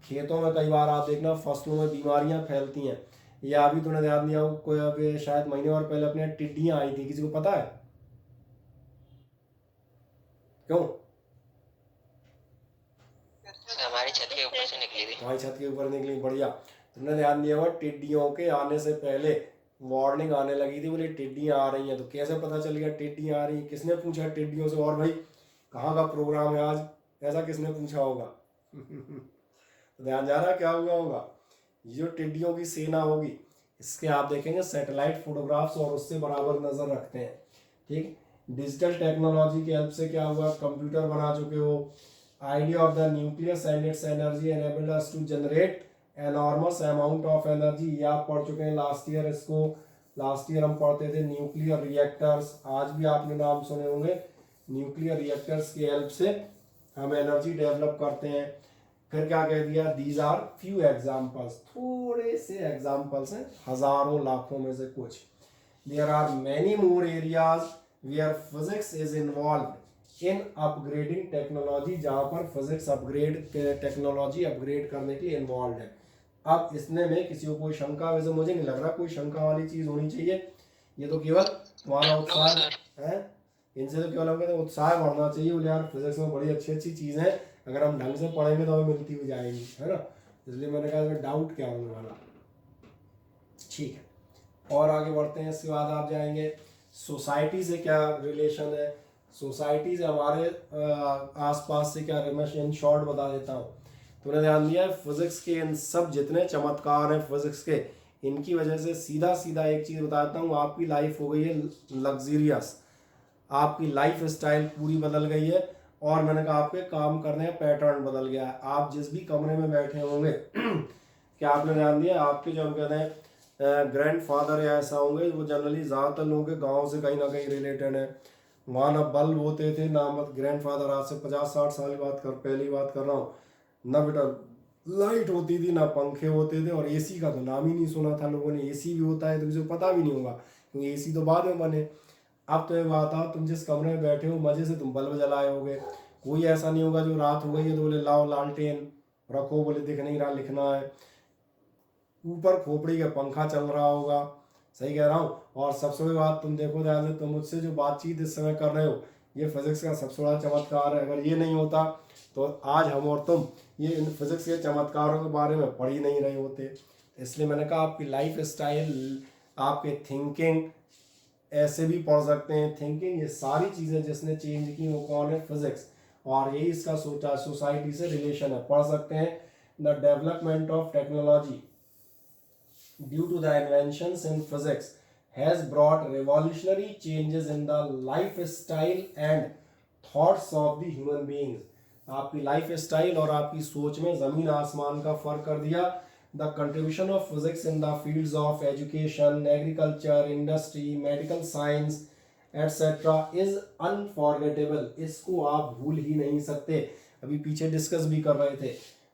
खेतों में कई बार आप देखना फसलों में बीमारियां फैलती हैं। या अभी तूने ध्यान दिया हो कोई अभी शायद महीने और पहले अपने टिड्डियां आई थी, किसी को पता है क्यों? हमारी छत के ऊपर से निकली थी। तुम्हारी छत के ऊपर निकली, बढ़िया। तुमने ध्यान दिया होगा टिड्डियों के आने से पहले वार्निंग आने लगी थी, बोले टिड्डियां आ रही हैं। तो कैसे पता चल गया टिड्डियां आ रही हैं? किसने पूछा टिड्डियों से? और भाई कहाँ का प्रोग्राम है आज, ऐसा किसने पूछा होगा? तो ध्यान जा रहा क्या हुआ होगा? ये जो टिड्डियों की सेना होगी इसके आप देखेंगे सैटेलाइट फोटोग्राफ्स और उससे बराबर नजर रखते हैं। ठीक, डिजिटल टेक्नोलॉजी की हेल्प से क्या हुआ, कंप्यूटर बना चुके हो। Idea of the nucleus and its energy enabled us to generate enormous amount of energy. ये आप पढ़ चुके हैं लास्ट ईयर इसको। लास्ट ईयर हम पढ़ते थे न्यूक्लियर रिएक्टर्स, आज भी आपने नाम सुने होंगे। न्यूक्लियर रिएक्टर्स की हेल्प से हम एनर्जी डेवलप करते हैं। फिर क्या कह दिया, दीज आर फ्यू एग्जाम्पल्स, थोड़े से एग्जाम्पल्स हैं हजारों लाखों में से कुछ। There are many more areas where physics is involve in upgrading technology, जहाँ पर फिजिक्स अपग्रेड टेक्नोलॉजी अपग्रेड करने के लिए इन्वॉल्व है। अब इसमें में किसी को कोई शंका, वैसे मुझे नहीं लग रहा कोई शंका वाली चीज होनी चाहिए। ये तो केवल तुम्हारा उत्साह है, इनसे तो केवल हमें उत्साह बढ़ना चाहिए। बोले यार फिजिक्स में बड़ी अच्छी अच्छी चीज़ है, अगर हम ढंग से पढ़ेंगे तो हमें मिलती हुई जाएगी, है ना। इसलिए मैंने कहा इसमें डाउट क्या होने वाला। ठीक है, और आगे बढ़ते हैं। इसके बाद आप जाएंगे सोसाइटी से क्या रिलेशन है, सोसाइटी से हमारे आसपास से क्या रिलेशन, इन शॉर्ट बता देता हूँ। तूने ध्यान दिया है फिजिक्स के इन सब जितने चमत्कार हैं फिजिक्स के, इनकी वजह से सीधा सीधा एक चीज़ बताता हूँ, आपकी लाइफ हो गई है लग्जरियस, आपकी लाइफ स्टाइल पूरी बदल गई है। और मैंने कहा आपके काम करने का पैटर्न बदल गया है। आप जिस भी कमरे में बैठे होंगे क्या आपने ध्यान दिया, आपके जो हम कहते हैं ग्रैंडफादर या ऐसा होंगे, वो जनरली ज़्यादातर लोगों के गाँव से कहीं ना कहीं रिलेटेड है। वहाँ ना बल्ब होते थे ना, मत ग्रैंडफादर आज से 50-60 साल की बात पहली बात कर रहा हूँ, ना बेटा लाइट होती थी ना पंखे होते थे, और एसी का तो नाम ही नहीं सुना था लोगों ने। एसी भी होता है तो किसी को पता भी नहीं होगा, क्योंकि एसी तो बाद में बने। अब तो ये बात आओ, तुम जिस कमरे में बैठे हो मजे से तुम बल्ब जलाए होगे, कोई ऐसा नहीं होगा जो रात हो गई है तो बोले लाओ लालटेन रखो, बोले दिख नहीं रहा लिखना है, ऊपर खोपड़ी का पंखा चल रहा होगा। सही कह रहा हूँ। और सबसे बड़ी बात तुम देखो ध्यान से, तुम मुझसे जो बातचीत इस समय कर रहे हो, ये फिजिक्स का सबसे बड़ा चमत्कार है। अगर ये नहीं होता तो आज हम और तुम ये इन फिजिक्स के चमत्कारों के बारे में पढ़ ही नहीं रहे होते। इसलिए मैंने कहा आपकी लाइफ स्टाइल, आपके थिंकिंग ऐसे भी पढ़ सकते हैं। थिंकिंग, ये सारी चीज़ें जिसने चेंज की वो कौन है, फिजिक्स। और यही इसका सोसाइटी से रिलेशन है। पढ़ सकते हैं the development of technology due to the inventions in physics has brought revolutionary changes in the life style and thoughts of the human beings. आपकी लाइफ स्टाइल और आपकी सोच में जमीन आसमान का फर्क कर दिया। The contribution of physics in the fields of education, agriculture, industry, medical science, etc. is unforgettable. इसको आप भूल ही नहीं सकते। अभी पीछे डिस्कस भी कर रहे थे।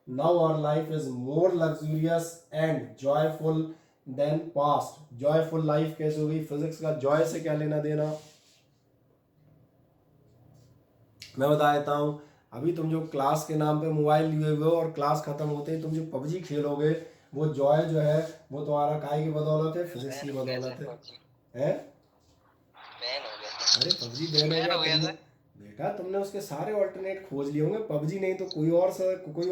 Now our life is more luxurious and joyful than past. Joyful life कैसे होगी? फिजिक्स का जॉय से क्या लेना देना, मैं बता देता हूँ। अभी तुम जो क्लास के नाम पे मोबाइल लिए हुए हो और क्लास खत्म होते ही तुम जो पबजी खेलोगे, वो जॉय जो है वो तुम्हारा काय की बदौलत है, फिजिक्स की बदौलत है। अरे पबजी बैन हो गया बेटा, तुमने उसके सारे ऑल्टरनेट खोज लिए होंगे। पबजी नहीं तो कोई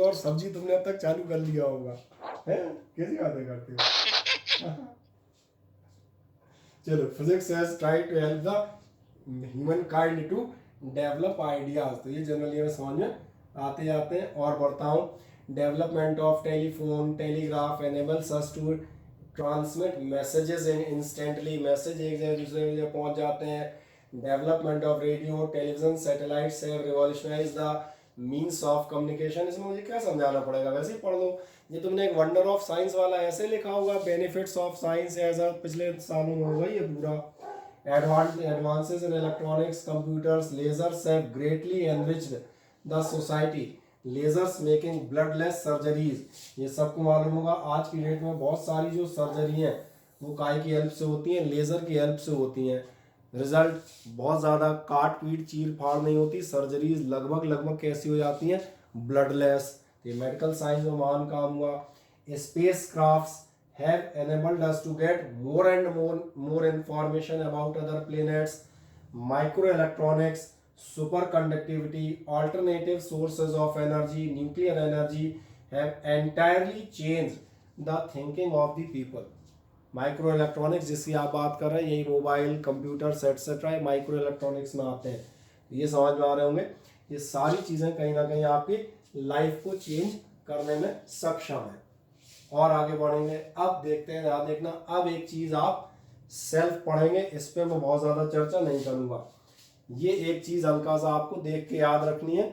और सब्जी तुमने अब तक चालू कर लिया होगा, है? कैसी बातें करते हो? चलो, physics has tried to help the human kind to develop ideas. तो ये जनरली हमें समझ में आते जाते हैं। और बढ़ता हूँ, development of telephone telegraph enables us to transmit messages in instantly. Message एक जगह दूसरे जगह पहुंच जाते हैं। Development of radio television satellites have revolutionise the means of communication. इसमें मुझे क्या समझाना पड़ेगा, वैसे ही पढ़ लो। ये तुमने एक वंडर ऑफ साइंस वाला ऐसे लिखा होगा, बेनिफिट्स ऑफ साइंस, ऐसा पिछले सालों में होगा ये पूरा। Advances in electronics, computers, lasers have greatly enriched the society. Lasers making bloodless surgeries. ये सबको मालूम होगा। आज की डेट में बहुत सारी जो सर्जरी हैं वो काय की हेल्प से होती हैं, लेज़र की हेल्प से होती हैं। रिजल्ट बहुत ज़्यादा काट पीट चीर फाड़ नहीं होती। सर्जरीज लगभग कैसी हो जाती हैं, ब्लडलेस, ये मेडिकल साइंस में महान काम हुआ। Space crafts have enabled us to get more and more information about other planets. Microelectronics, superconductivity, alternative sources of energy, nuclear energy have entirely changed the thinking of the people. Micro जिसकी आप बात कर रहे हैं, यही mobile, computers etcetera micro electronics में आते हैं। ये समझ में आ रहे होंगे, ये सारी चीज़ें कहीं ना कहीं आपकी लाइफ को चेंज करने में सक्षम है। और आगे बढ़ेंगे, अब देखते हैं, ध्यान देखना, अब एक चीज आप सेल्फ पढ़ेंगे, इस पे मैं बहुत ज्यादा चर्चा नहीं करूंगा। ये एक चीज हल्का सा आपको देख के याद रखनी है,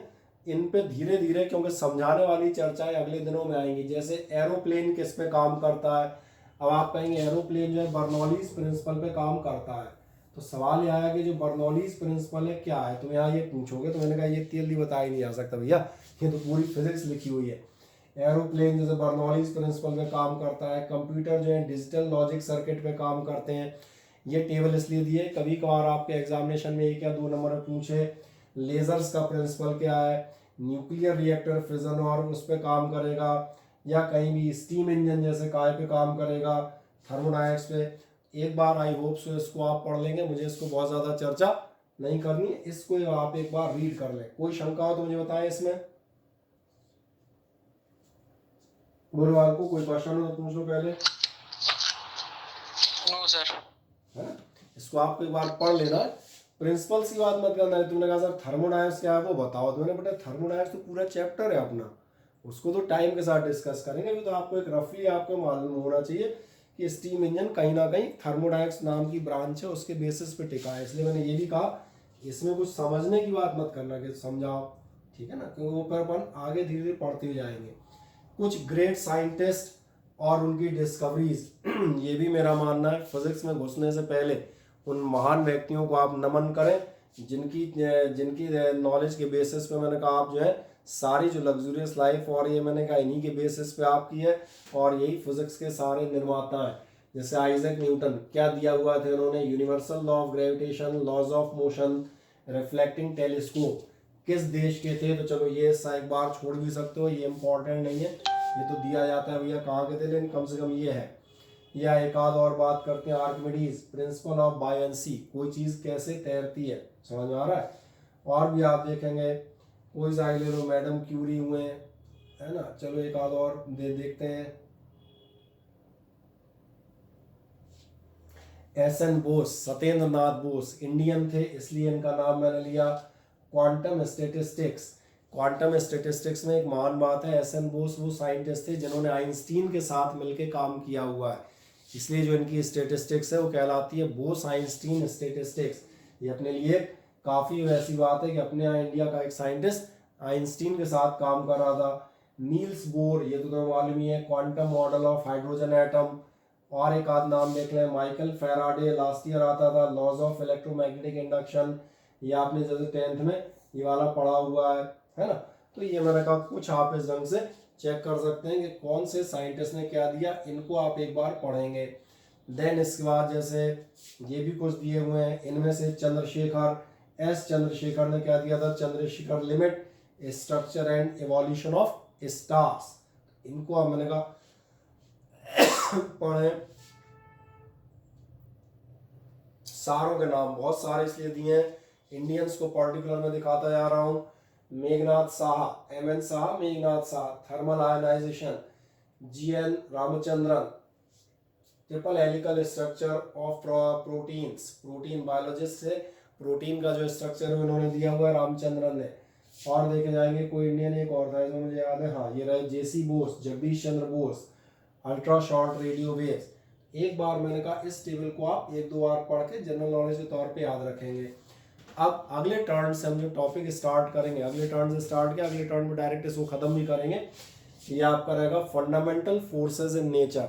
इन पे धीरे धीरे, क्योंकि समझाने वाली चर्चाएं अगले दिनों में आएंगी। जैसे एरोप्लेन किस पे काम करता है, अब आप कहेंगे एरोप्लेन जो है बर्नौलीज प्रिंसिपल पे काम करता है, तो सवाल यह आया कि जो बर्नौलीज प्रिंसिपल है क्या है, तुम यहाँ ये पूछोगे तो मैंने कहा ये जल्दी बताया ही नहीं जा सकता भैया, ये तो पूरी फिजिक्स लिखी हुई है। एरोप्लेन जैसे बर्नौलीज प्रिंसिपल पे काम करता है, कंप्यूटर जो है डिजिटल लॉजिक सर्किट पे काम करते हैं। ये टेबल इसलिए दिए, कभी कभार आपके एग्जामिनेशन में 1 या 2 नंबर में पूछे। लेजर्स का प्रिंसिपल क्या है, न्यूक्लियर रिएक्टर फिजन और उस पर काम करेगा, या कहीं भी स्टीम इंजन जैसे काय पे काम करेगा, थर्मोडायनेमिक्स पे। एक बार आई होप सो इसको आप पढ़ लेंगे, मुझे इसको बहुत ज़्यादा चर्चा नहीं करनी है, इसको आप एक बार रीड कर लें। कोई शंका हो तो मुझे बताएं इसमें, गुरुवार को कोई क्वेश्चन हो तो पूछ लो पहले। No sir. है, इसको आप एक बार पढ़ लेना, प्रिंसिपल सी बात मत करना है। तुमने कहा सर थर्मोडायनेमिक्स क्या है वो बताओ, तो मैंने बेटा थर्मोडायनेमिक्स तो पूरा चैप्टर है अपना, उसको तो टाइम के साथ डिस्कस करेंगे। अभी तो आपको एक रफली आपको मालूम होना चाहिए कि स्टीम इंजन कहीं ना कहीं थर्मोडायनेमिक्स नाम की ब्रांच है, उसके बेसिस पे टिका है। इसलिए मैंने ये भी कहा इसमें कुछ समझने की बात मत करना कि समझाओ, ठीक है ना, क्योंकि वो पर अपन आगे धीरे धीरे पढ़ते हुए जाएंगे। कुछ ग्रेट साइंटिस्ट और उनकी डिस्कवरीज ये भी मेरा मानना है फिजिक्स में घुसने से पहले उन महान व्यक्तियों को आप नमन करें जिनकी नॉलेज के बेसिस पे मैंने कहा आप जो है सारी जो लग्जूरियस लाइफ, और ये मैंने कहा इन्हीं के बेसिस पे आप की है, और यही फिजिक्स के सारे निर्माता हैं। जैसे आइजैक न्यूटन, क्या दिया हुआ थे उन्होंने, universal law of gravitation, laws of motion, reflecting telescope, किस देश के थे, तो चलो ये एक बार छोड़ भी सकते हो, ये इंपॉर्टेंट नहीं है, ये तो दिया जाता है भैया कहाँ के थे, लेकिन कम से कम ये है। या एक आध और बात करते हैं, आर्किमिडीज, प्रिंसिपल ऑफ बायंसी, कोई चीज़ कैसे तैरती है, समझ में आ रहा है। और भी आप देखेंगे, कोई सा ले लो, मैडम क्यूरी हुए हैं, है ना, चलो एक आध और देखते हैं। एस.एन. बोस, सत्येंद्र नाथ बोस, इंडियन थे इसलिए इनका नाम मैंने लिया। क्वांटम स्टैटिस्टिक्स, क्वांटम स्टैटिस्टिक्स में एक महान बात है, एस.एन. बोस वो साइंटिस्ट थे जिन्होंने आइंस्टीन के साथ मिलकर काम किया हुआ है, इसलिए जो इनकी स्टैटिस्टिक्स है वो कहलाती है बोस आइंस्टीन स्टैटिस्टिक्स। ये अपने लिए काफ़ी वैसी बात है कि अपने यहाँ इंडिया का एक साइंटिस्ट आइंस्टीन के साथ काम कर रहा था। नील्स बोर, ये तो तुम्हें मालूम ही है, quantum model of hydrogen atom. और एक आध नाम देख लें, माइकल फेराडे, लास्ट ईयर आता था, लॉज ऑफ इलेक्ट्रोमैग्नेटिक इंडक्शन, ये आपने जैसे 10th में ये वाला पढ़ा हुआ है ना। तो ये मैंने कहा कुछ आप इस ढंग से चेक कर सकते हैं कि कौन से साइंटिस्ट ने क्या दिया, इनको आप एक बार पढ़ेंगे। देन इसके बाद जैसे ये भी कुछ दिए हुए हैं, इनमें से चंद्रशेखर एस चंद्रशेखर ने क्या दिया था, Chandrashekhar limit, structure and evolution of stars, इनको अब मैंने कहा पढ़े। सारों के नाम बहुत सारे इसलिए दिए हैं, इंडियंस को पर्टिकुलर में दिखाता जा रहा हूँ। Meghnad Saha, M.N. Saha, Meghnad Saha, thermal ionisation, G.N. Ramachandran, triple helical structure of proteins, protein biologist से प्रोटीन का जो स्ट्रक्चर है उन्होंने दिया हुआ है रामचंद्रन ने। और देखे जाएंगे कोई इंडियन एक और था, मुझे याद है, हाँ ये रहे J.C. Bose, Jagdish Chandra Bose, ultra short radio waves. एक बार मैंने कहा इस टेबल को आप 1-2 बार पढ़ के जनरल नॉलेज के तौर पे याद रखेंगे। अब अगले टर्न से हम जो टॉपिक स्टार्ट करेंगे, अगले टर्न से स्टार्ट किया, अगले टर्न में डायरेक्ट इसको खत्म भी करेंगे। ये आपका रहेगा fundamental forces in nature.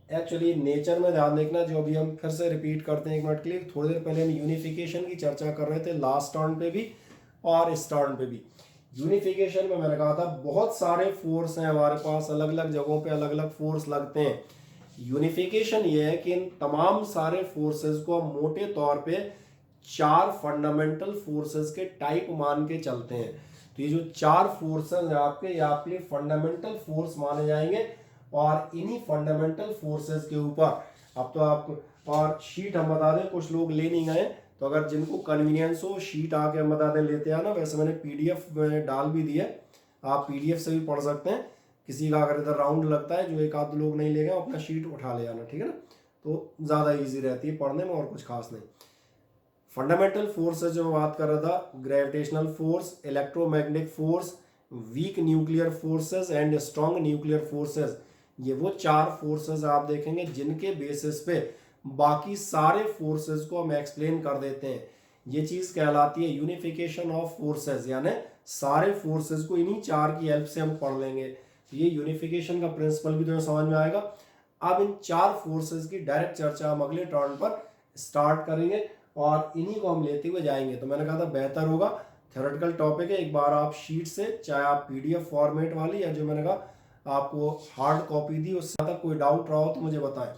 Actually nature में ध्यान देखना, जो अभी हम फिर से रिपीट करते हैं 1 मिनट के लिए, थोड़ी देर पहले हम यूनिफिकेशन की चर्चा कर रहे थे, लास्ट टर्न पे भी और इस टर्न पे भी। यूनिफिकेशन में मैंने कहा था बहुत सारे फोर्स हैं हमारे पास, अलग अलग जगहों पे अलग अलग फोर्स लगते हैं। यूनिफिकेशन ये है कि इन तमाम सारे फोर्सेस को हम मोटे तौर पे 4 फंडामेंटल फोर्सेस के टाइप मान के चलते हैं। तो तो ये जो 4 फोर्सेस हैं आपके, ये आपके लिए फंडामेंटल फोर्स माने जाएंगे। और इन्हीं फंडामेंटल फोर्सेस के ऊपर अब तो आपको, और शीट हम बता दें, कुछ लोग ले नहीं गए, तो अगर जिनको कन्वीनियंस हो शीट आके हम बता दें लेते आना। वैसे मैंने PDF में डाल भी दिया, आप PDF से भी पढ़ सकते हैं। किसी का अगर इधर राउंड लगता है, जो एक आध लोग नहीं ले गए, अपना शीट उठा ले आना, ठीक है ना, तो ज़्यादा ईजी रहती है पढ़ने में और कुछ खास नहीं। फंडामेंटल फोर्सेज जो मैं बात कर रहा था, gravitational force, electromagnetic force, weak nuclear forces and strong nuclear forces, ये वो 4 फोर्सेस आप देखेंगे जिनके बेसिस पे बाकी सारे फोर्सेस को हम एक्सप्लेन कर देते हैं। ये चीज़ कहलाती है यूनिफिकेशन ऑफ फोर्सेस, यानी सारे फोर्सेस को इन्हीं 4 की हेल्प से हम पढ़ लेंगे। ये यूनिफिकेशन का प्रिंसिपल भी तुम्हें समझ में आएगा। अब इन 4 फोर्सेस की डायरेक्ट चर्चा हम अगले टर्न पर स्टार्ट करेंगे और इन्हीं को हम लेते हुए जाएंगे। तो मैंने कहा था बेहतर होगा, थ्योरेटिकल टॉपिक है, एक बार आप शीट से, चाहे आप PDF फॉर्मेट वाली या जो मैंने कहा आपको हार्ड कॉपी दी, उससे ज़्यादा कोई डाउट रहा हो तो मुझे बताएं।